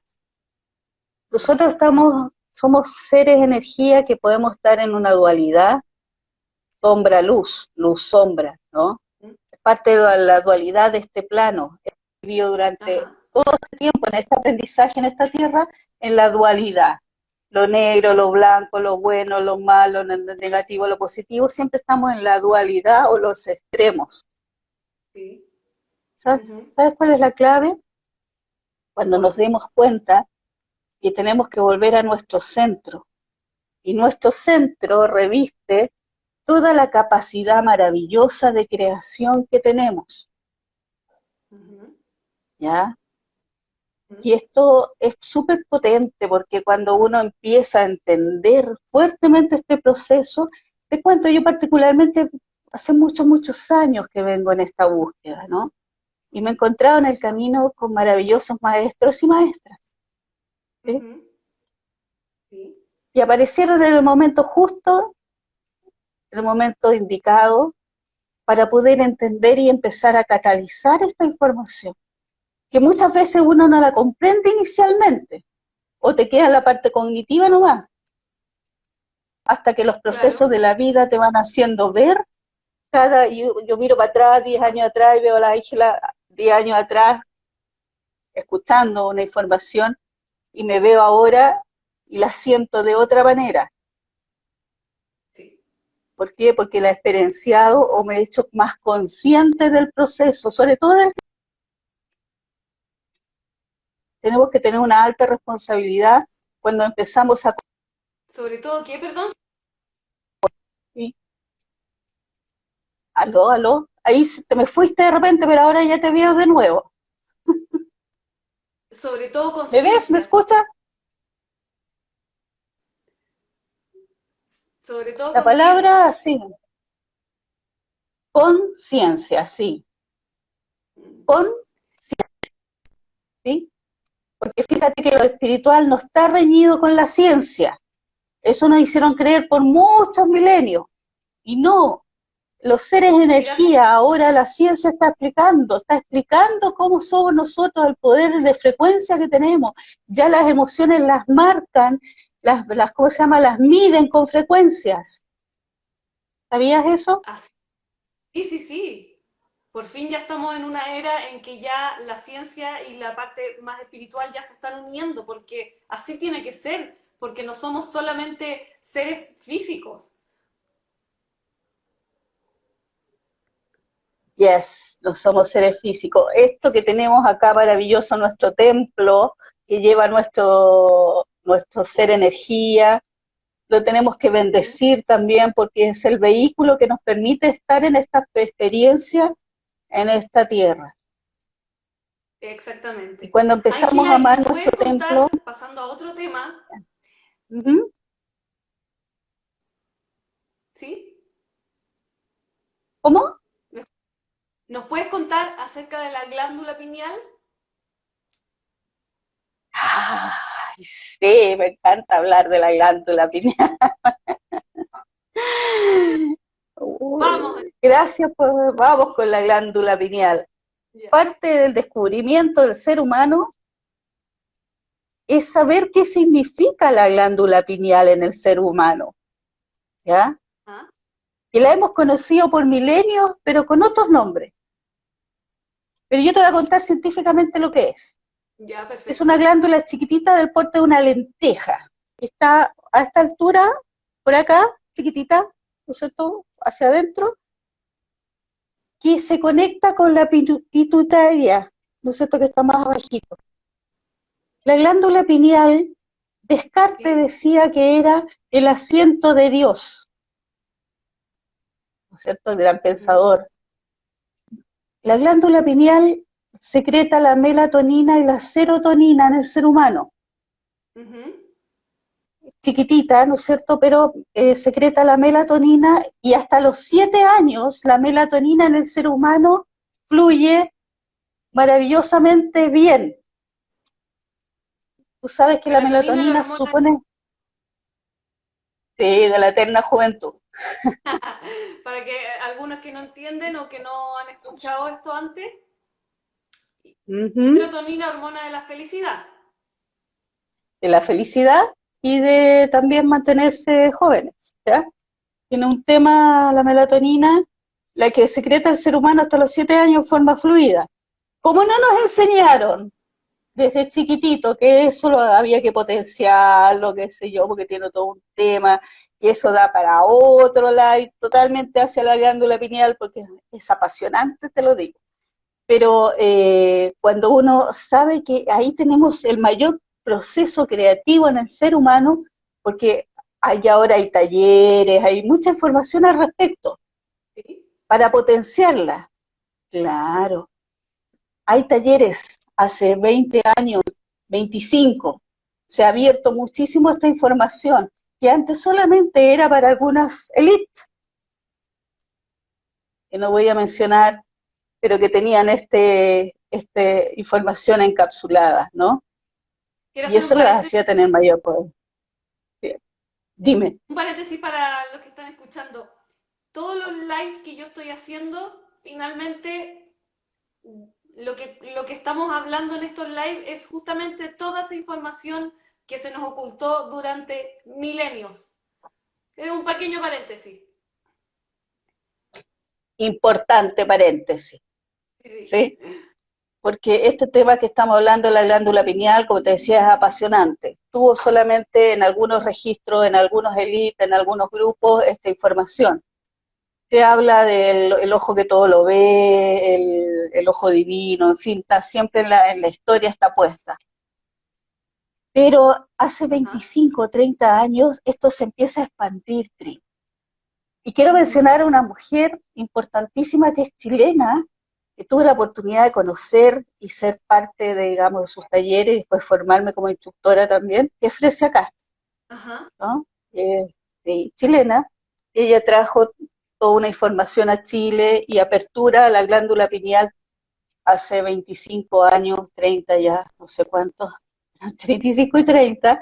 Nosotros Exacto. somos seres de energía que podemos estar en una dualidad, sombra-luz, luz-sombra, ¿no? Es parte de la dualidad de este plano. He vivido durante Ajá. todo este tiempo en este aprendizaje en esta tierra, en la dualidad. Lo negro, lo blanco, lo bueno, lo malo, lo negativo, lo positivo, siempre estamos en la dualidad o los extremos. Sí. ¿Sabes, Ujú. ¿Sabes cuál es la clave? Cuando nos ¿Cuál? demos cuenta que tenemos que volver a nuestro centro. Y nuestro centro reviste toda la capacidad maravillosa de creación que tenemos, Ujú. ¿ya? Ujú. Y esto es súper potente porque cuando uno empieza a entender fuertemente este proceso, te cuento, yo particularmente hace muchos, muchos años que vengo en esta búsqueda, ¿no? Y me he encontrado en el camino con maravillosos maestros y maestras, ¿sí? Ujú. Sí. Y aparecieron en el momento justo, en el momento indicado, para poder entender y empezar a catalizar esta información, que muchas veces uno no la comprende inicialmente, o te queda en la parte cognitiva nomás, hasta que los procesos Claro. de la vida te van haciendo ver yo miro para atrás 10 años atrás y veo a la Ángela 10 años atrás escuchando una información y me veo ahora y la siento de otra manera. Sí. ¿Por qué? Porque la he experienciado o me he hecho más consciente del proceso, sobre todo tenemos que tener una alta responsabilidad cuando empezamos a... Sobre todo, ¿qué, perdón? ¿Sí? Aló, aló, ahí te me fuiste de repente, pero ahora ya te veo de nuevo. Sobre todo ¿Me ves? ¿Me conciencia, escuchas? sobre todo La conciencia. palabra, sí, conciencia, sí, con, ¿sí? Porque fíjate que lo espiritual no está reñido con la ciencia. Eso nos hicieron creer por muchos milenios. Y no, los seres de Gracias. energía, ahora la ciencia está explicando cómo somos nosotros, el poder de frecuencia que tenemos. Ya las emociones las marcan, ¿cómo se llama? Las miden con frecuencias. ¿Sabías eso? Así. Sí, sí, sí. Por fin ya estamos en una era en que ya la ciencia y la parte más espiritual ya se están uniendo, porque así tiene que ser, porque no somos solamente seres físicos. Yes, no somos seres físicos. Esto que tenemos acá maravilloso, nuestro templo, que lleva nuestro ser energía, lo tenemos que Ujú. bendecir también porque es el vehículo que nos permite estar en esta experiencia, en esta tierra. Y Exactamente. cuando empezamos a Ángela, ¿y amar me nuestro puedes templo, contar, pasando a otro tema, uh -huh, ¿sí? ¿Cómo? ¿Nos puedes contar acerca de la glándula pineal? Ay, sí, me encanta hablar de la glándula pineal. Vamos. Gracias, pues vamos con la glándula pineal. Ya. Parte del descubrimiento del ser humano es saber qué significa la glándula pineal en el ser humano, ¿ya? ¿Ah? Y la hemos conocido por milenios, pero con otros nombres. Pero yo te voy a contar científicamente lo que es. Ya, Es una perfecto. glándula chiquitita del porte de una lenteja. Está a esta altura, por acá, chiquitita, ¿no es cierto?, hacia adentro, que se conecta con la pituitaria, ¿no es cierto?, que está más abajito. La glándula pineal, Descartes ¿Sí? decía que era el asiento de Dios, ¿no es cierto?, el gran Ujú, pensador. La glándula pineal secreta la melatonina y la serotonina en el ser humano. ujú. Chiquitita, ¿no es cierto?, pero secreta la melatonina y hasta los 7 años la melatonina en el ser humano fluye maravillosamente bien. Tú sabes que la Melatonina, la melatonina hormona. supone de la eterna juventud. Para que algunos que no entienden o que no han escuchado esto antes, Uh-huh. serotonina, hormona de la felicidad. De la felicidad y de también mantenerse jóvenes, ¿ya? Tiene un tema la melatonina, la que secreta el ser humano hasta los 7 años en forma fluida. Como no nos enseñaron desde chiquitito que eso lo había que potenciarlo, qué sé yo, porque tiene todo un tema, y eso da para otro live, totalmente hacia la glándula pineal, porque es apasionante, te lo digo. Pero cuando uno sabe que ahí tenemos el mayor proceso creativo en el ser humano, porque hay talleres, hay mucha información al respecto, ¿Sí? para potenciarla, claro. Hay talleres hace 20 años, 25, se ha abierto muchísimo esta información, que antes solamente era para algunas élites, que no voy a mencionar, pero que tenían información encapsulada, ¿no? Quiero Y hacer eso les hacía tener mayor poder. Dime. un paréntesis para los que están escuchando. Todos los lives que yo estoy haciendo, finalmente, lo que estamos hablando en estos lives es justamente toda esa información que se nos ocultó durante milenios. Es un pequeño paréntesis. Importante paréntesis, Sí, ¿sí? Porque este tema que estamos hablando de la glándula pineal, como te decía, es apasionante. Tuvo solamente en algunos registros, en algunos élites, en algunos grupos, esta información. Se habla del el ojo que todo lo ve, el ojo divino, en fin, está siempre en la historia está puesta. Pero hace ajá, 25 o 30 años esto se empieza a expandir, Tri. Y quiero ujú, mencionar a una mujer importantísima que es chilena, que tuve la oportunidad de conocer y ser parte de, digamos, de sus talleres y después formarme como instructora también, que es Frecia Castro, ajá, ¿no? Chilena. Ella trajo toda una información a Chile y apertura a la glándula pineal hace 25 años, 30 ya, no sé cuántos, 25 y 30,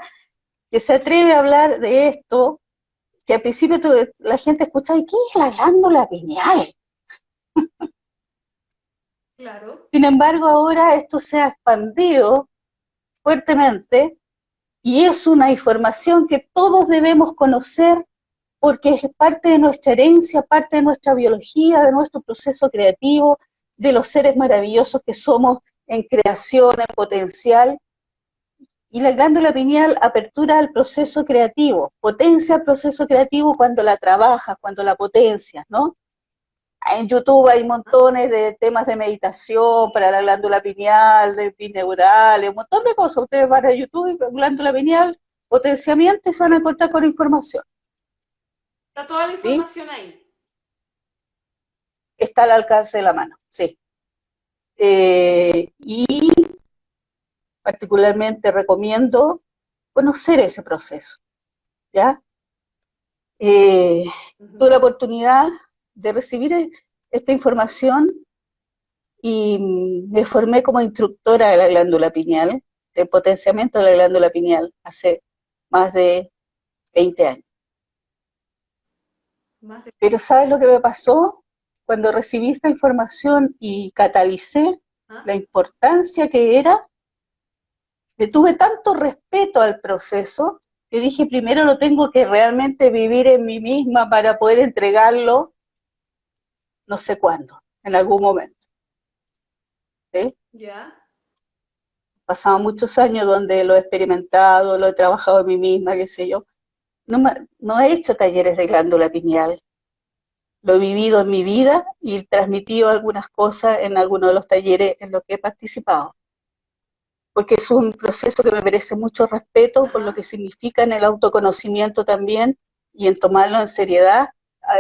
que se atreve a hablar de esto, que al principio la gente escucha, ¿y qué es la glándula pineal? claro. Sin embargo, ahora esto se ha expandido fuertemente y es una información que todos debemos conocer porque es parte de nuestra herencia, parte de nuestra biología, de nuestro proceso creativo, de los seres maravillosos que somos en creación, en potencial. Y la glándula pineal apertura al proceso creativo, potencia el proceso creativo cuando la trabajas, cuando la potencias, ¿no? En YouTube hay montones de temas de meditación para la glándula pineal, de bineurales, un montón de cosas. Ustedes van a YouTube y glándula pineal, potenciamiento y se van a encontrar con información, Está toda la ¿sí? información ahí. Está al alcance de la mano, sí. Y particularmente recomiendo conocer ese proceso, ¿ya? Eh, Tuve Ujú. la oportunidad de recibir esta información y me formé como instructora de la glándula pineal, de potenciamiento de la glándula pineal, hace más de 20 años. Más de... Pero ¿sabes lo que me pasó? Cuando recibí esta información y catalicé ¿Ah? la importancia que era, le tuve tanto respeto al proceso que dije, primero lo tengo que realmente vivir en mí misma para poder entregarlo no sé cuándo, en algún momento. ¿Sí? ¿Ya? Pasado muchos años donde lo he experimentado, lo he trabajado en mí misma, qué sé yo. No he hecho talleres de glándula pineal, lo he vivido en mi vida y transmitido algunas cosas en algunos de los talleres en los que he participado. Porque es un proceso que me merece mucho respeto por lo Ajá. que significa en el autoconocimiento también y en tomarlo en seriedad,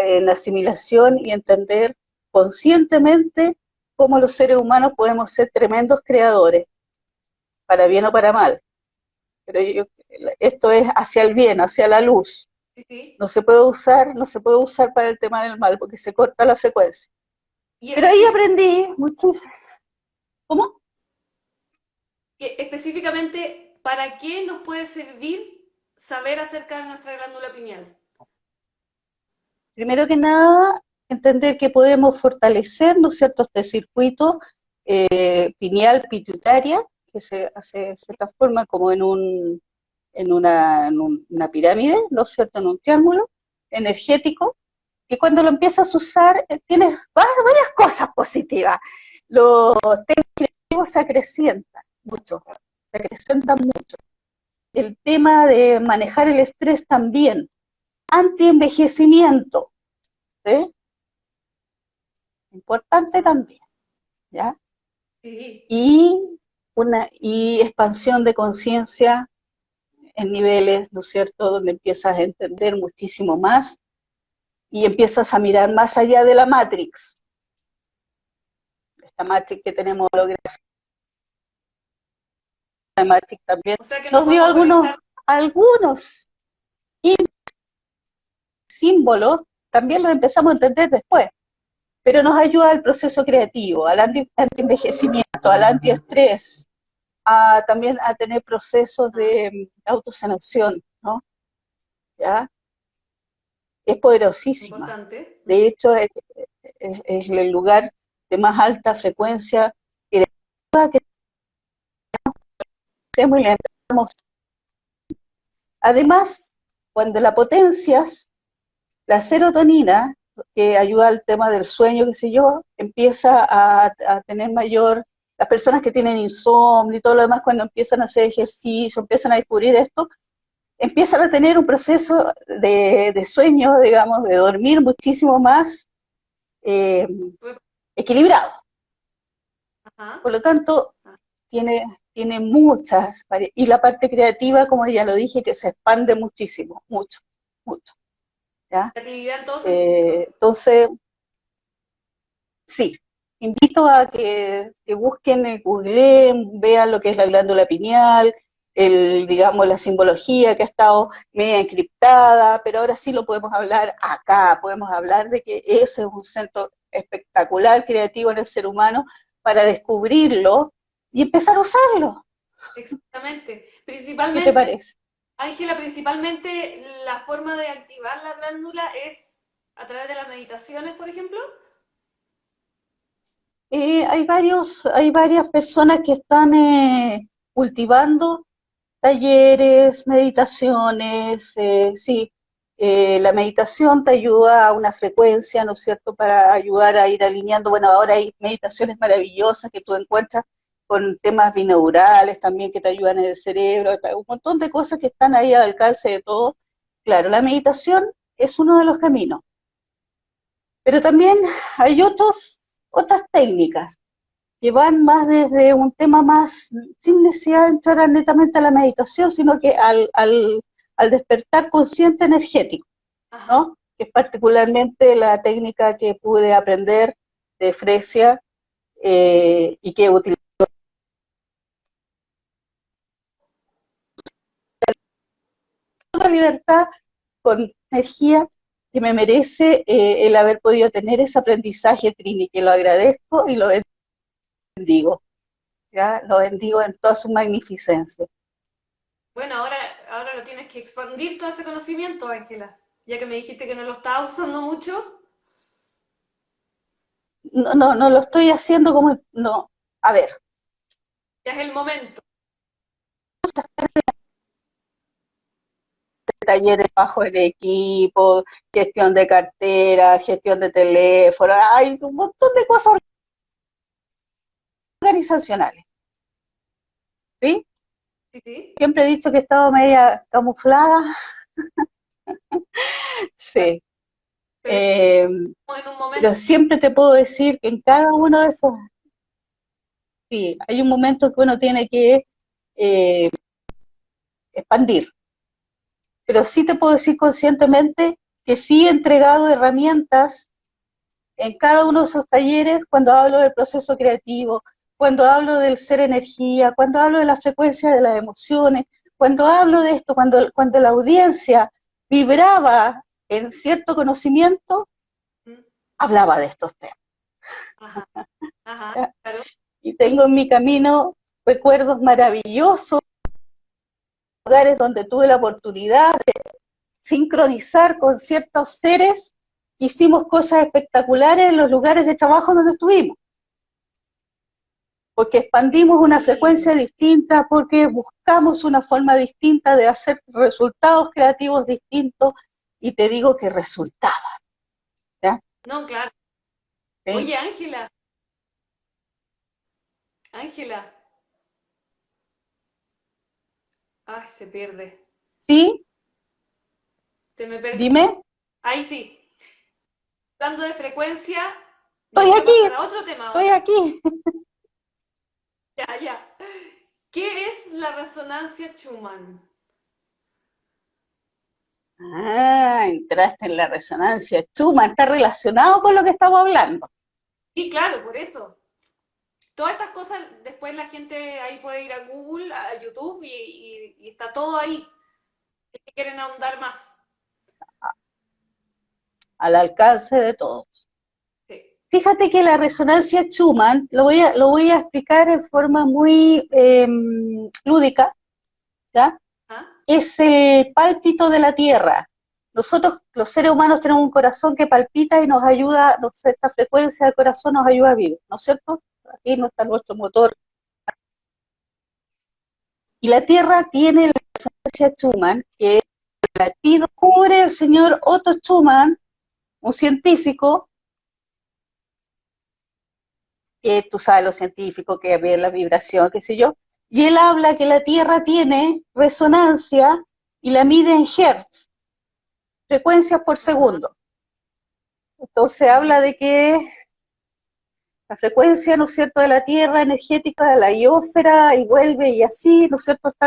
en asimilación y entender conscientemente cómo los seres humanos podemos ser tremendos creadores, para bien o para mal. Pero esto es hacia el bien, hacia la luz. Sí, sí. No se puede usar para el tema del mal porque se corta la frecuencia. Y Pero ahí aprendí muchísimo. ¿Cómo? específicamente, ¿para qué nos puede servir saber acerca de nuestra glándula pineal? Primero que nada, entender que podemos fortalecer, ¿no es cierto?, este circuito pineal pituitaria, que se transforma como en una pirámide, ¿no es cierto?, en un triángulo energético, que cuando lo empiezas a usar tienes varias cosas positivas. Los temas se acrecientan mucho, se acrecientan mucho. El tema de manejar el estrés también, anti-envejecimiento, ¿sí? Importante también, ¿ya? Sí. Y expansión de conciencia en niveles, ¿no es cierto?, donde empiezas a entender muchísimo más y empiezas a mirar más allá de la Matrix, esta Matrix que tenemos holográfica. La Matrix también O sea que nos nos dio podemos conectar. algunos símbolos, también los empezamos a entender después, pero nos ayuda al proceso creativo, al anti-envejecimiento, al antiestrés, también a tener procesos Ah, de autosanación, ¿no? ¿Ya? Es poderosísima. importante. De hecho, es el lugar de más alta frecuencia que tenemos y le entramos. Además, cuando la potencias, la serotonina, que ayuda al tema del sueño, qué sé yo, empieza a tener mayor, las personas que tienen insomnio y todo lo demás, cuando empiezan a hacer ejercicio, empiezan a descubrir esto, empiezan a tener un proceso de sueño, digamos, de dormir muchísimo más eh, equilibrado. Ajá. Por lo tanto, tiene muchas, y la parte creativa, como ya lo dije, que se expande muchísimo, mucho, mucho, ¿ya? Creatividad en todo sentido. Entonces, sí, invito a que busquen, googleen, vean lo que es la glándula pineal, digamos, la simbología que ha estado media encriptada, pero ahora sí lo podemos hablar acá, podemos hablar de que ese es un centro espectacular, creativo en el ser humano, para descubrirlo y empezar a usarlo. Exactamente. ¿Qué te Principalmente, parece? Ángela, principalmente la forma de activar la glándula es a través de las meditaciones, por ejemplo. Hay varias personas que están cultivando talleres, meditaciones, sí, la meditación te ayuda a una frecuencia, ¿no es cierto?, para ayudar a ir alineando. Bueno, ahora hay meditaciones maravillosas que tú encuentras con temas binaurales también que te ayudan en el cerebro, un montón de cosas que están ahí al alcance de todos. Claro, la meditación es uno de los caminos, pero también hay otras técnicas que van más desde un tema más, sin necesidad de entrar netamente a la meditación, sino que al despertar consciente energético, Ajá. ¿no? Que es particularmente la técnica que pude aprender de Fresia y que utilizo la libertad con energía que me merece el haber podido tener ese aprendizaje, Trini, que lo agradezco y lo bendigo, ¿ya? Lo bendigo en toda su magnificencia. Bueno, ahora lo tienes que expandir todo ese conocimiento, Ángela, ya que me dijiste que no lo estabas usando mucho. No lo estoy haciendo como, no, a ver, Ya es el momento. talleres bajo el equipo, gestión de cartera, gestión de teléfono, hay un montón de cosas organizacionales, ¿sí? Sí, sí. Siempre he dicho que estaba media camuflada, sí. Pero Eh, estamos en un momento. pero siempre te puedo decir que en cada uno de esos, sí, hay un momento que uno tiene que eh, expandir. Pero sí te puedo decir conscientemente que sí he entregado herramientas en cada uno de esos talleres cuando hablo del proceso creativo, cuando hablo del ser energía, cuando hablo de la frecuencia de las emociones, cuando hablo de esto, cuando la audiencia vibraba en cierto conocimiento, hablaba de estos temas. Ajá, ajá, ¿Ya? claro. Y tengo en mi camino recuerdos maravillosos, lugares donde tuve la oportunidad de sincronizar con ciertos seres, hicimos cosas espectaculares en los lugares de trabajo donde estuvimos, porque expandimos una Lindo. frecuencia distinta, porque buscamos una forma distinta de hacer resultados creativos distintos, y te digo que resultaba, ¿ya? No, claro. ¿Sí? Oye, Ángela, Ángela. Ay, se pierde. ¿Sí? Se me perdió. Dime, Ahí sí. Hablando de frecuencia, estoy voy a aquí, pasar a otro tema estoy ahora. aquí. Ya, ya. ¿Qué es la resonancia Schumann? Ah, entraste en la resonancia. Chuma, está relacionado con lo que estamos hablando. Sí, claro, por eso. Todas estas cosas, después la gente ahí puede ir a Google, a YouTube y está todo ahí. Si quieren ahondar más. Al alcance de todos. Sí. Fíjate que la resonancia Schumann, lo voy a explicar en forma muy lúdica, ¿ya? ¿Ah? Es el pálpito de la Tierra. Nosotros, los seres humanos, tenemos un corazón que palpita y nos ayuda, esta frecuencia del corazón nos ayuda a vivir, ¿no es cierto? Aquí no está nuestro motor. Y la Tierra tiene la resonancia Schumann, que aquí descubre el señor Otto Schumann, un científico, que tú sabes lo científico, que ve la vibración, qué sé yo, y él habla que la Tierra tiene resonancia y la mide en hertz, frecuencias por Ajá. segundo. Entonces habla de que la frecuencia, ¿no es cierto?, de la Tierra energética, de la iósfera, y vuelve y así, ¿no es cierto?, está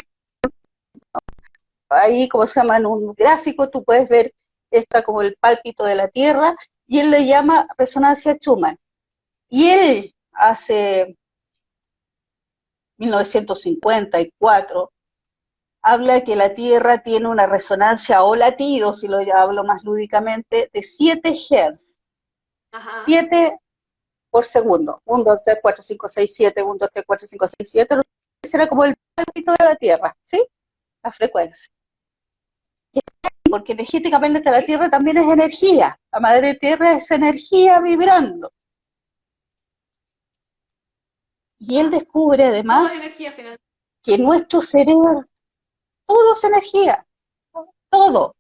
ahí, como se llama, en un gráfico, tú puedes ver, está como el pálpito de la Tierra, y él le llama resonancia Schumann. Y él hace 1954 habla que la Tierra tiene una resonancia o latido, si lo hablo más lúdicamente, de 7 Hz. Ajá. 7 por segundo. 1, 2, 3, 4, 5, 6, 7, 1, 2, 3, 4, 5, 6, 7. Ese era como el pálpito de la Tierra, ¿sí? La frecuencia. Porque energéticamente la Sí. Tierra también es energía. La madre Tierra es energía vibrando. Y él Ah, descubre todo es además energía final. que nuestro cerebro, todo es energía, todo,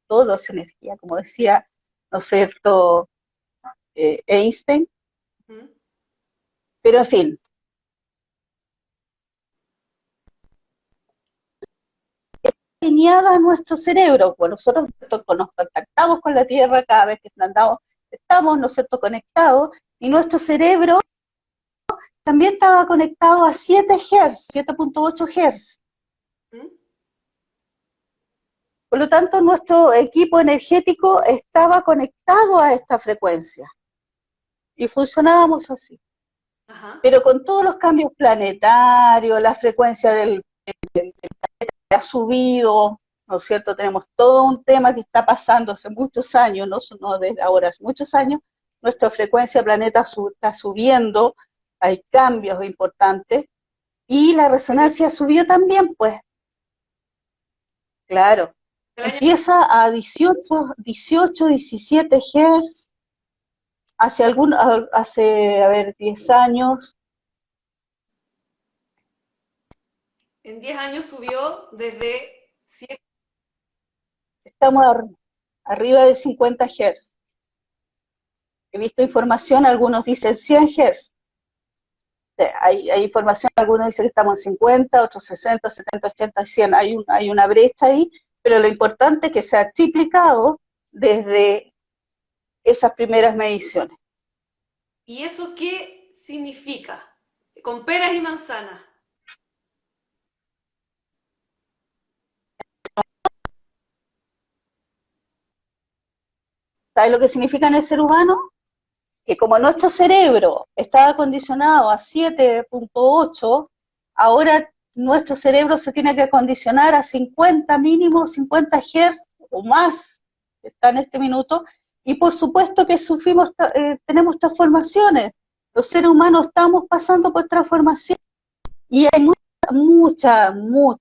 todo es energía, como decía, ¿no es cierto?, Einstein, Ujú. pero en fin, alineada a nuestro cerebro, cuando nosotros nos contactamos con la Tierra cada vez que estamos, ¿no es cierto?, conectados, y nuestro cerebro también estaba conectado a 7 Hz, 7.8 Hz. ¿Mm? Por lo tanto, nuestro equipo energético estaba conectado a esta frecuencia y funcionábamos así. Ajá. Pero con todos los cambios planetarios, la frecuencia ha subido, ¿no es cierto? Tenemos todo un tema que está pasando hace muchos años, no desde ahora, hace muchos años, nuestra frecuencia planeta está subiendo, hay cambios importantes, y la resonancia subió también, pues, claro. Empieza a 18, 17 Hz, hace, a ver, 10 años. En 10 años subió desde 7. Estamos arriba de 50 Hz. He visto información, algunos dicen 100 Hz. Hay información, algunos dicen que estamos en 50, otros 60, 70, 80, 100. Hay una brecha ahí, pero lo importante es que se ha triplicado desde esas primeras mediciones. ¿Y eso qué significa? Con peras y manzanas. ¿Sabes lo que significa en el ser humano? Que como nuestro cerebro estaba acondicionado a 7.8, ahora nuestro cerebro se tiene que acondicionar a 50 mínimo, 50 Hz o más, que está en este minuto, y por supuesto que tenemos transformaciones. Los seres humanos estamos pasando por transformación y hay mucha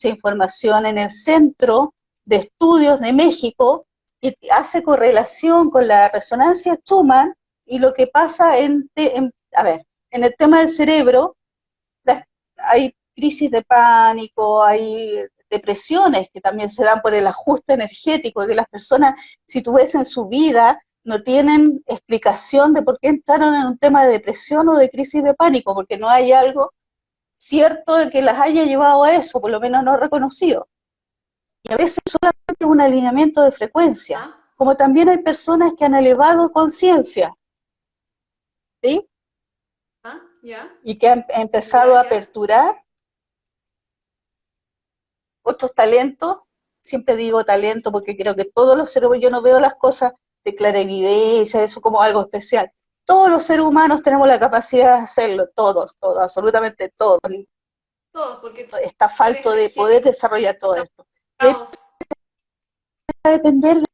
información en el Centro de Estudios de México que hace correlación con la resonancia Schumann y lo que pasa en el tema del cerebro. Hay crisis de pánico, hay depresiones que también se dan por el ajuste energético, que las personas, si tú ves en su vida, no tienen explicación de por qué entraron en un tema de depresión o de crisis de pánico, porque no hay algo cierto de que las haya llevado a eso, por lo menos no reconocido. Y a veces solamente un alineamiento de frecuencia, como también hay personas que han elevado conciencia, ¿sí? Y que han empezado a aperturar otros talentos. Siempre digo talento porque creo que todos los seres humanos, yo no veo las cosas de clarividencia, eso como algo especial. Todos los seres humanos tenemos la capacidad de hacerlo, todos, absolutamente todos. Todos, porque está falto de poder desarrollar todo esto. Va a depender de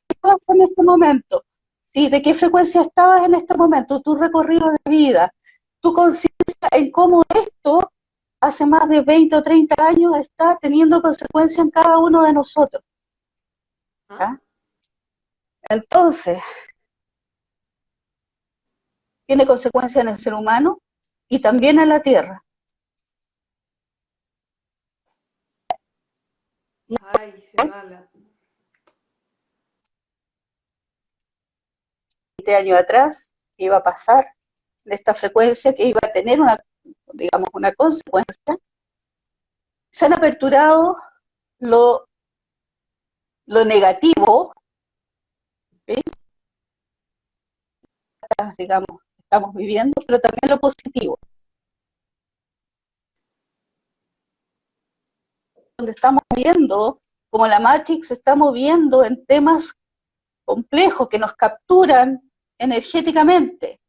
qué pasa en este momento, ¿sí? De qué frecuencia estabas en este momento, tu recorrido de vida, tu conciencia en cómo esto hace más de 20 o 30 años está teniendo consecuencia en cada uno de nosotros. ¿Ya? Entonces, tiene consecuencia en el ser humano y también en la Tierra. Ay, se va la... 20 años atrás, que iba a pasar de esta frecuencia, que iba a tener una consecuencia. Se han aperturado lo negativo, ¿sí? Digamos, estamos viviendo, pero también lo positivo. Donde estamos viendo, como la Matrix, estamos viendo en temas complejos que nos capturan energéticamente.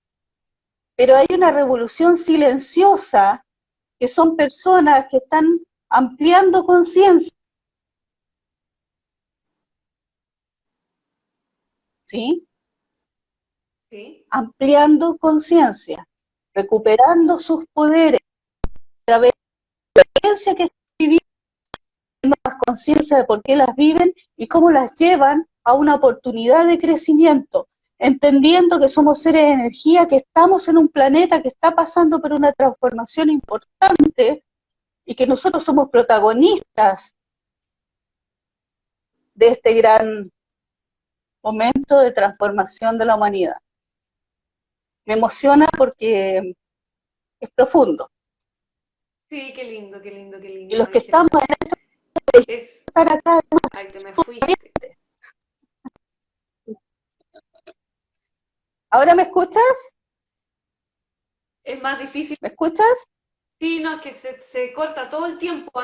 Pero hay una revolución silenciosa, que son personas que están ampliando conciencia. ¿Sí? ¿Sí? Ampliando conciencia, recuperando sus poderes, a través de la experiencia que viven, más conciencia de por qué las viven y cómo las llevan a una oportunidad de crecimiento, entendiendo que somos seres de energía, que estamos en un planeta que está pasando por una transformación importante y que nosotros somos protagonistas de este gran momento de transformación de la humanidad. Me emociona porque es profundo. Sí, qué lindo, qué lindo, qué lindo. Y los que estamos en esto, estar acá. Ay, te me fuiste. ¿Ahora me escuchas? Es más difícil. ¿Me escuchas? Sí, no, es que se corta todo el tiempo.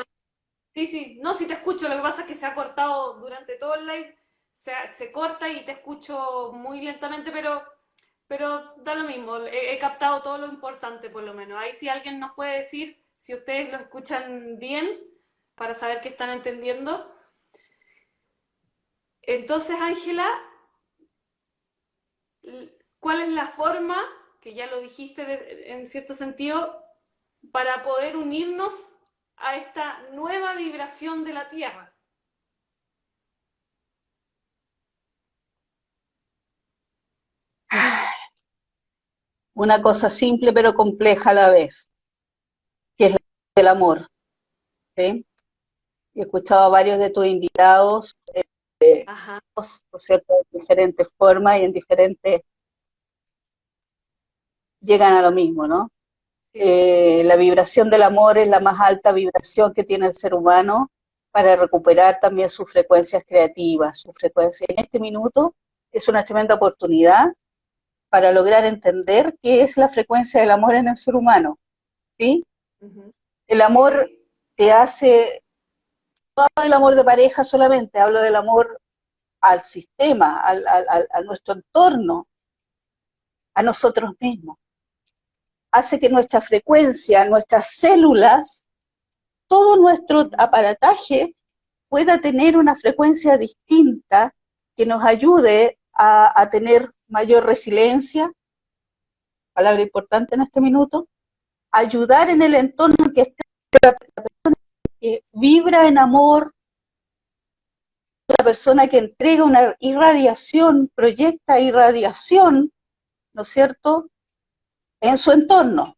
Sí, sí, no, sí te escucho, lo que pasa es que se ha cortado durante todo el live, se corta y te escucho muy lentamente, pero da lo mismo, he captado todo lo importante por lo menos. Ahí sí alguien nos puede decir si ustedes lo escuchan bien, para saber que están entendiendo. Entonces, Ángela, ¿cuál es la forma, que ya lo dijiste en cierto sentido, para poder unirnos a esta nueva vibración de la Tierra? Una cosa simple pero compleja a la vez, que es el amor. ¿Sí? He escuchado a varios de tus invitados, Ajá, ¿no es cierto?, de diferentes formas y en diferentes, llegan a lo mismo, ¿no? sí. La vibración del amor es la más alta vibración que tiene el ser humano para recuperar también sus frecuencias creativas, su frecuencia. En este minuto es una tremenda oportunidad para lograr entender qué es la frecuencia del amor en el ser humano, ¿sí? Ujú, El amor sí. te hace, no hablo del amor de pareja solamente, hablo del amor al sistema, a nuestro entorno, a nosotros mismos. Hace que nuestra frecuencia, nuestras células, todo nuestro Ujú. aparataje pueda tener una frecuencia distinta que nos ayude a tener mayor resiliencia, palabra importante en este minuto, ayudar en el entorno que esté, que vibra en amor, una persona que entrega una irradiación, proyecta irradiación, ¿no es cierto?, en su entorno.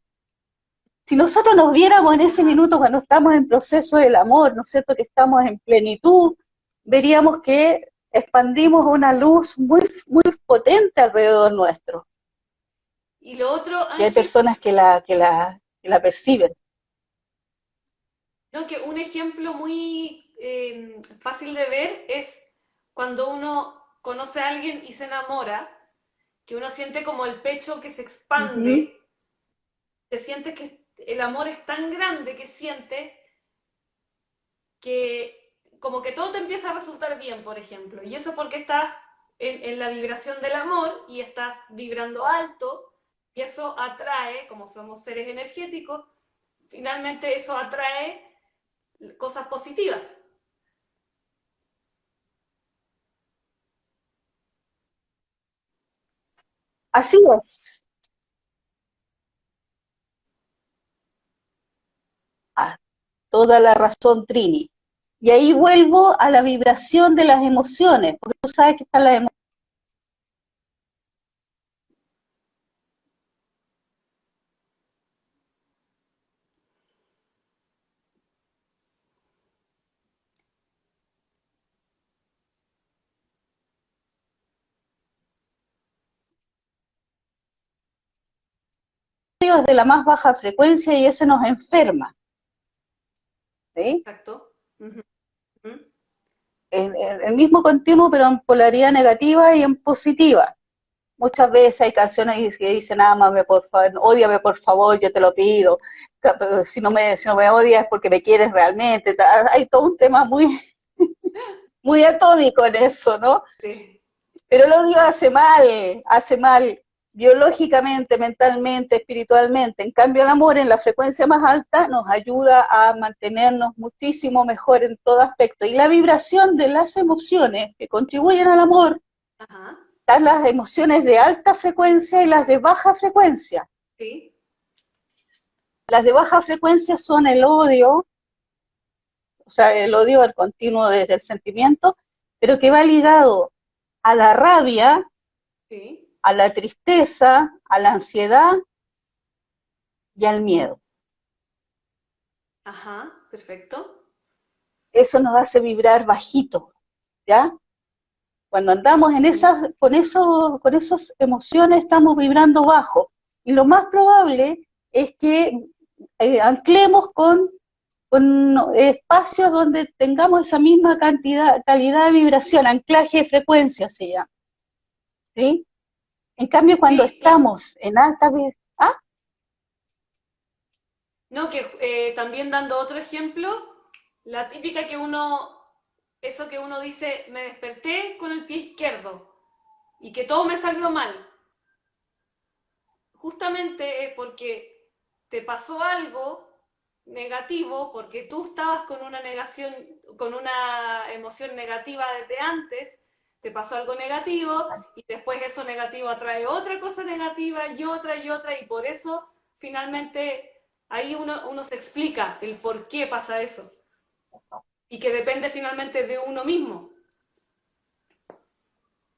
Si nosotros nos viéramos en ese Ajá. minuto cuando estamos en proceso del amor, ¿no es cierto?, que estamos en plenitud, veríamos que expandimos una luz muy, muy potente alrededor nuestro. Y lo otro, Y hay Ángel, personas que la perciben. creo que un ejemplo muy fácil de ver es cuando uno conoce a alguien y se enamora, que uno siente como el pecho que se Uh -huh. expande, te sientes que el amor es tan grande que sientes que como que todo te empieza a resultar bien, por ejemplo. Y eso porque estás en la vibración del amor y estás vibrando alto y eso atrae, como somos seres energéticos, finalmente eso atrae cosas positivas. Así es. Ah, toda la razón, Trini. Y ahí vuelvo a la vibración de las emociones, porque tú sabes que están las emociones de la más baja frecuencia y ese nos enferma, ¿sí? Exacto. Uh -huh. Uh -huh. En el mismo continuo, pero en polaridad negativa y en positiva. Muchas veces hay canciones que dicen, ámame por favor, ódiame por favor, yo te lo pido. Si no me odias es porque me quieres realmente. Hay todo un tema muy, muy atómico en eso, ¿no? Sí. Pero el odio hace mal biológicamente, mentalmente, espiritualmente. En cambio, el amor en la frecuencia más alta nos ayuda a mantenernos muchísimo mejor en todo aspecto. Y la vibración de las emociones que contribuyen al amor, Ajá. están las emociones de alta frecuencia y las de baja frecuencia. Sí. Las de baja frecuencia son el odio, o sea, el odio al continuo desde el sentimiento, pero que va ligado a la rabia, Sí. a la tristeza, a la ansiedad y al miedo. Ajá. Perfecto. Eso nos hace vibrar bajito, ¿ya? Cuando andamos en Uh -huh. con esas emociones estamos vibrando bajo. Y lo más probable es que anclemos con espacios donde tengamos esa misma calidad de vibración, anclaje de frecuencia se llama, ¿sí? En cambio, cuando Sí, estamos en alta vibración, ¿ah? no, que también dando otro ejemplo, la típica que uno, eso que uno dice, me desperté con el pie izquierdo y que todo me salió mal, justamente es porque te pasó algo negativo, porque tú estabas con una negación, con una emoción negativa desde antes, te pasó algo negativo y después eso negativo atrae otra cosa negativa y otra, y por eso finalmente ahí uno se explica el por qué pasa eso y que depende finalmente de uno mismo.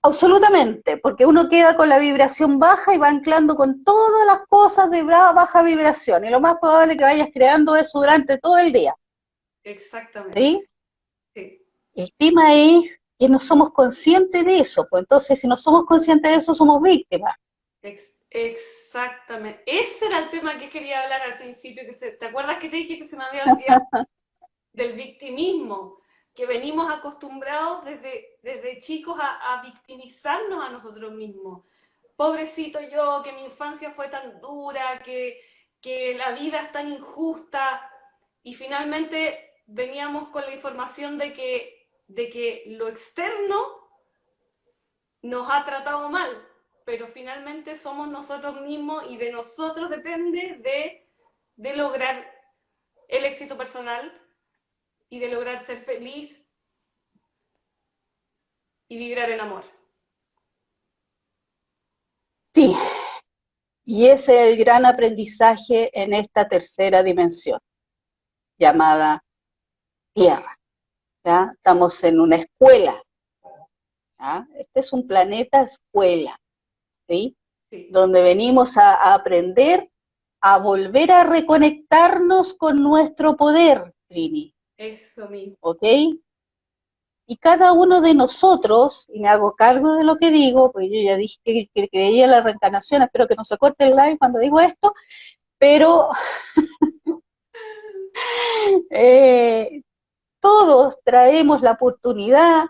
Absolutamente, porque uno queda con la vibración baja y va anclando con todas las cosas de baja vibración, y lo más probable es que vayas creando eso durante todo el día, Exactamente. ¿sí? Sí. El tema es que no somos conscientes de eso, pues entonces si no somos conscientes de eso somos víctimas. Exactamente. Ese era el tema que quería hablar al principio. ¿Te acuerdas que te dije que se me había olvidado? Del victimismo, que venimos acostumbrados desde chicos a victimizarnos a nosotros mismos. Pobrecito yo, que mi infancia fue tan dura, que la vida es tan injusta, y finalmente veníamos con la información de que lo externo nos ha tratado mal, pero finalmente somos nosotros mismos y de nosotros depende de lograr el éxito personal y de lograr ser feliz y vibrar en amor. Sí, y ese es el gran aprendizaje en esta tercera dimensión, llamada Tierra. ¿Ya? Estamos en una escuela. ¿Ya? Este es un planeta escuela, ¿sí? Sí. Donde venimos a aprender a volver a reconectarnos con nuestro poder, Trini. Eso mismo. ¿Ok? Y cada uno de nosotros, y me hago cargo de lo que digo, porque yo ya dije que creía en la reencarnación, espero que no se corte el live cuando digo esto, pero todos traemos la oportunidad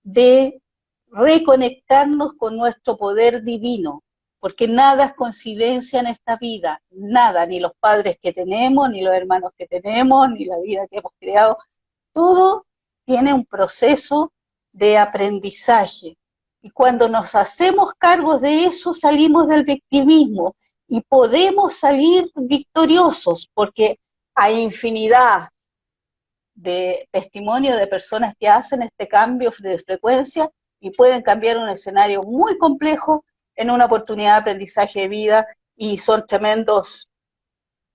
de reconectarnos con nuestro poder divino, porque nada es coincidencia en esta vida, nada, ni los padres que tenemos, ni los hermanos que tenemos, ni la vida que hemos creado, todo tiene un proceso de aprendizaje. Y cuando nos hacemos cargos de eso, salimos del victimismo y podemos salir victoriosos, porque hay infinidad de testimonios de personas que hacen este cambio de frecuencia y pueden cambiar un escenario muy complejo en una oportunidad de aprendizaje de vida, y son tremendos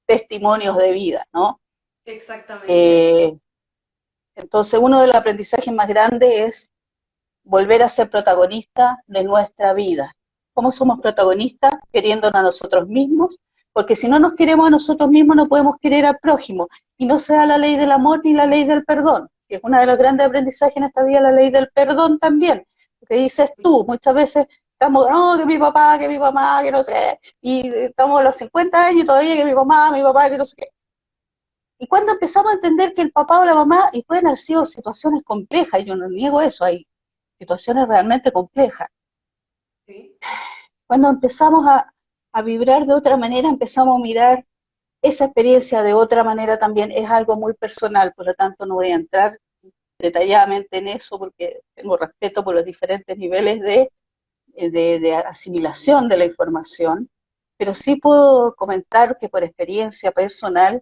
testimonios de vida, ¿no? Exactamente. Entonces, uno de los aprendizajes más grandes es volver a ser protagonista de nuestra vida. ¿Cómo somos protagonistas? Queriéndonos a nosotros mismos, porque si no nos queremos a nosotros mismos no podemos querer al prójimo, y no se da la ley del amor ni la ley del perdón, que es una de los grandes aprendizajes en esta vida, la ley del perdón también, porque dices tú, muchas veces estamos, no, que mi papá, que mi mamá, que no sé qué, y estamos a los 50 años y todavía que mi mamá, mi papá, que no sé qué. Y cuando empezamos a entender que el papá o la mamá, y pueden haber sido situaciones complejas, yo no niego eso, hay situaciones realmente complejas. Sí. Cuando empezamos a vibrar de otra manera, empezamos a mirar esa experiencia de otra manera también. Es algo muy personal, por lo tanto no voy a entrar detalladamente en eso porque tengo respeto por los diferentes niveles de asimilación de la información, pero sí puedo comentar que por experiencia personal,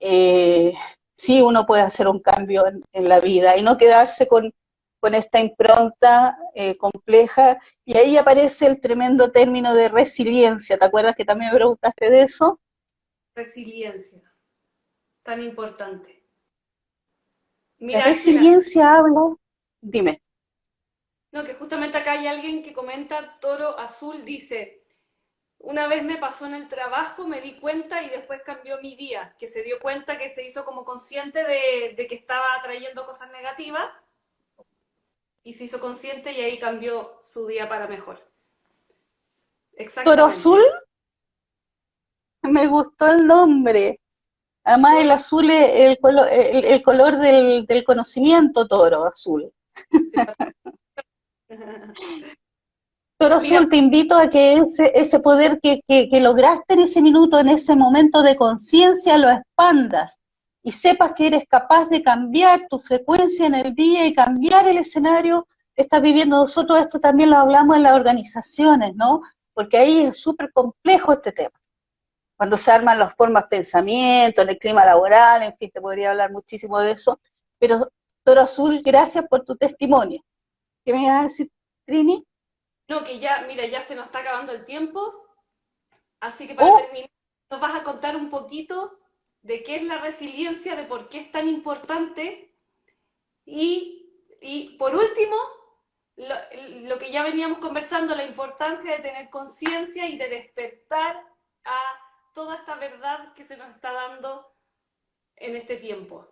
sí uno puede hacer un cambio en la vida y no quedarse con esta impronta compleja, y ahí aparece el tremendo término de resiliencia. ¿Te acuerdas que también me preguntaste de eso? Resiliencia, tan importante. La Mira, Ángela, resiliencia habla, dime. no, que justamente acá hay alguien que comenta, Toro Azul dice, una vez me pasó en el trabajo, me di cuenta y después cambió mi día, que se dio cuenta, que se hizo como consciente de que estaba atrayendo cosas negativas y se hizo consciente y ahí cambió su día para mejor. Toro Exactamente. azul, me gustó el nombre. Además el Toro, azul es el color del conocimiento, toro azul. Toro mira, azul, te invito a que ese poder que lograste en ese minuto, en ese momento de conciencia, lo expandas y sepas que eres capaz de cambiar tu frecuencia en el día y cambiar el escenario que estás viviendo. Nosotros esto también lo hablamos en las organizaciones, ¿no? Porque ahí es súper complejo este tema. Cuando se arman las formas de pensamiento, en el clima laboral, en fin, te podría hablar muchísimo de eso, pero Toro Azul, gracias por tu testimonio. ¿Qué me ibas a decir, Trini? No, que ya, mira, ya se nos está acabando el tiempo, así que para Oh, terminar, nos vas a contar un poquito de qué es la resiliencia, de por qué es tan importante y por último, lo, lo que ya veníamos conversando, la importancia de tener conciencia y de despertar a toda esta verdad que se nos está dando en este tiempo.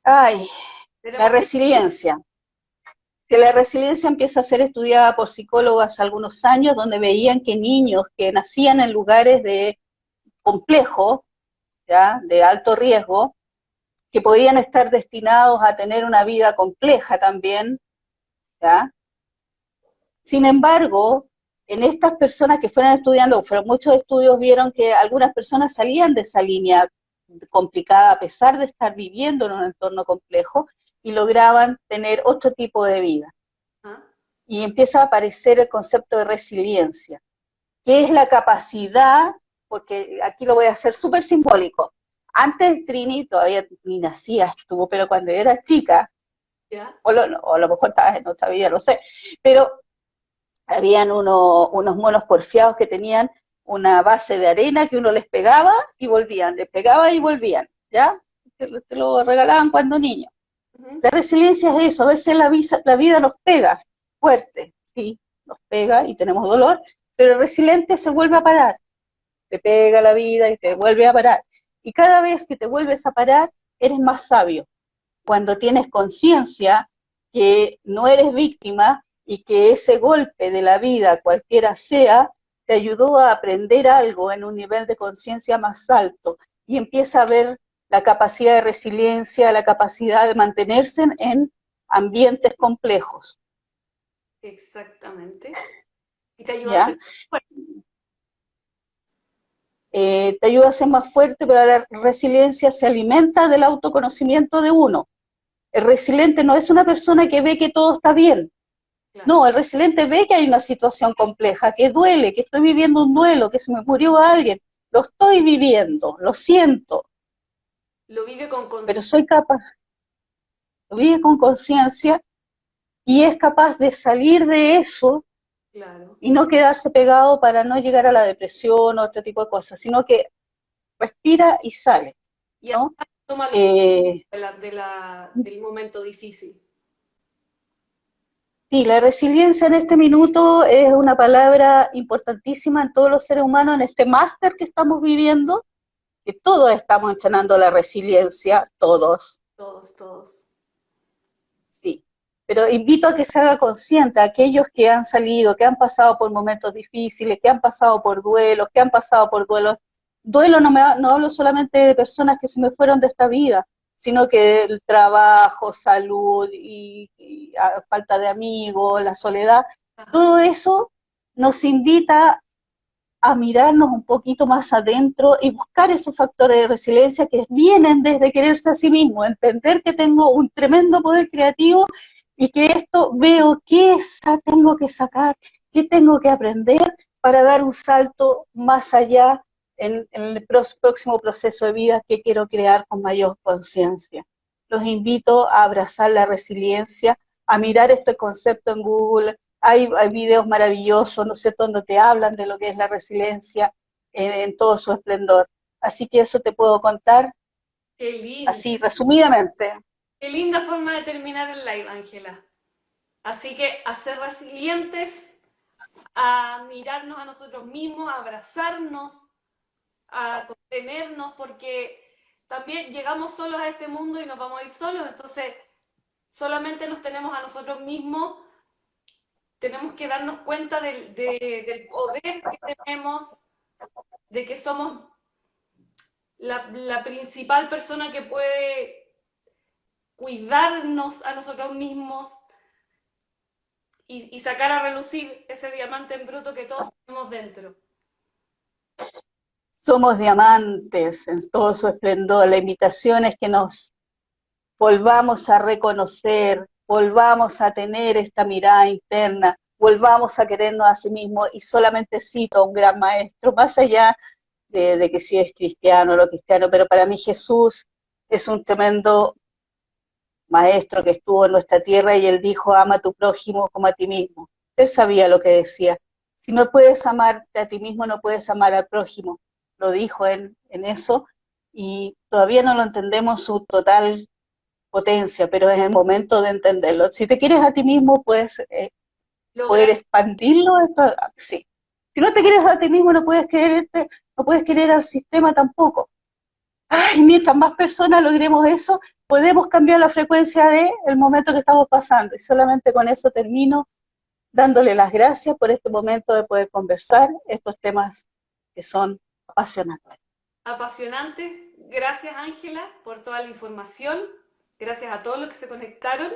ay, la Tenemos resiliencia. Que la resiliencia empieza a ser estudiada por psicólogos hace algunos años, donde veían que niños que nacían en lugares de complejo, ¿ya? De alto riesgo, que podían estar destinados a tener una vida compleja también, ¿ya? Sin embargo, en estas personas que fueron estudiando, fueron muchos estudios, vieron que algunas personas salían de esa línea complicada a pesar de estar viviendo en un entorno complejo y lograban tener otro tipo de vida. ¿ah? Y empieza a aparecer el concepto de resiliencia, que es la capacidad, porque aquí lo voy a hacer súper simbólico. Antes Trini todavía ni nacía, estuvo, pero cuando era chica, ¿Ya? o a lo mejor estaba en otra vida, no sé, pero habían unos monos porfiados que tenían una base de arena que uno les pegaba y volvían, les pegaba y volvían, ¿ya? Te lo regalaban cuando niño. Uh-huh. La resiliencia es eso, a veces la vida nos pega fuerte, sí, nos pega y tenemos dolor, pero el resiliente se vuelve a parar, te pega la vida y te vuelve a parar. Y cada vez que te vuelves a parar, eres más sabio. Cuando tienes conciencia que no eres víctima y que ese golpe de la vida, cualquiera sea, te ayudó a aprender algo en un nivel de conciencia más alto y empieza a ver la capacidad de resiliencia, la capacidad de mantenerse en ambientes complejos, Exactamente. Y te ayuda a ¿ya? ser fuerte. Te ayuda a ser más fuerte, pero la resiliencia se alimenta del autoconocimiento de uno. El resiliente no es una persona que ve que todo está bien. Claro. No, el resiliente ve que hay una situación compleja, que duele, que estoy viviendo un duelo, que se me murió alguien. Lo estoy viviendo, lo siento, Lo vive con pero conciencia. soy capaz, lo vive con conciencia y es capaz de salir de eso Claro. y no quedarse pegado para no llegar a la depresión o otro tipo de cosas, sino que respira y sale, Y ¿no? además toma los Eh, del momento difícil. Sí, la resiliencia en este minuto es una palabra importantísima en todos los seres humanos, en este máster que estamos viviendo, que todos estamos entrenando la resiliencia, todos, Todos, todos. sí. Pero invito a que se haga consciente a aquellos que han salido, que han pasado por momentos difíciles, que han pasado por duelos, que han pasado por duelos. Duelo no hablo solamente de personas que se me fueron de esta vida, sino que el trabajo, salud y falta de amigos, la soledad, Ajá. todo eso nos invita a mirarnos un poquito más adentro y buscar esos factores de resiliencia que vienen desde quererse a sí mismo, entender que tengo un tremendo poder creativo y que esto veo qué tengo que sacar, qué tengo que aprender para dar un salto más allá en el próximo proceso de vida que quiero crear con mayor conciencia. Los invito a abrazar la resiliencia, a mirar este concepto en Google. Hay videos maravillosos, ¿no es cierto?, donde te hablan de lo que es la resiliencia en todo su esplendor. Así que eso te puedo contar Qué lindo. así resumidamente. Qué linda forma de terminar el live, Ángela. Así que a ser resilientes, a mirarnos a nosotros mismos, a abrazarnos, a contenernos, porque también llegamos solos a este mundo y nos vamos a ir solos, entonces solamente nos tenemos a nosotros mismos, tenemos que darnos cuenta del poder que tenemos, de que somos la principal persona que puede cuidarnos a nosotros mismos y sacar a relucir ese diamante en bruto que todos tenemos dentro. Somos diamantes en todo su esplendor. La invitación es que nos volvamos a reconocer, volvamos a tener esta mirada interna, volvamos a querernos a sí mismos y solamente cito a un gran maestro, más allá de que si es cristiano o no cristiano, pero para mí Jesús es un tremendo maestro que estuvo en nuestra tierra y él dijo, ama a tu prójimo como a ti mismo. Él sabía lo que decía. Si no puedes amarte a ti mismo, no puedes amar al prójimo. Lo dijo en eso y todavía no lo entendemos su total potencia, pero es el momento de entenderlo. Si te quieres a ti mismo, puedes poder Lograr. expandirlo. Esto, sí. Si no te quieres a ti mismo, no puedes querer, no puedes querer al sistema tampoco. Ay, mientras más personas logremos eso, podemos cambiar la frecuencia del momento que estamos pasando. Y solamente con eso termino dándole las gracias por este momento de poder conversar estos temas que son apasionantes. Apasionante. Gracias, Ángela, por toda la información. Gracias a todos los que se conectaron.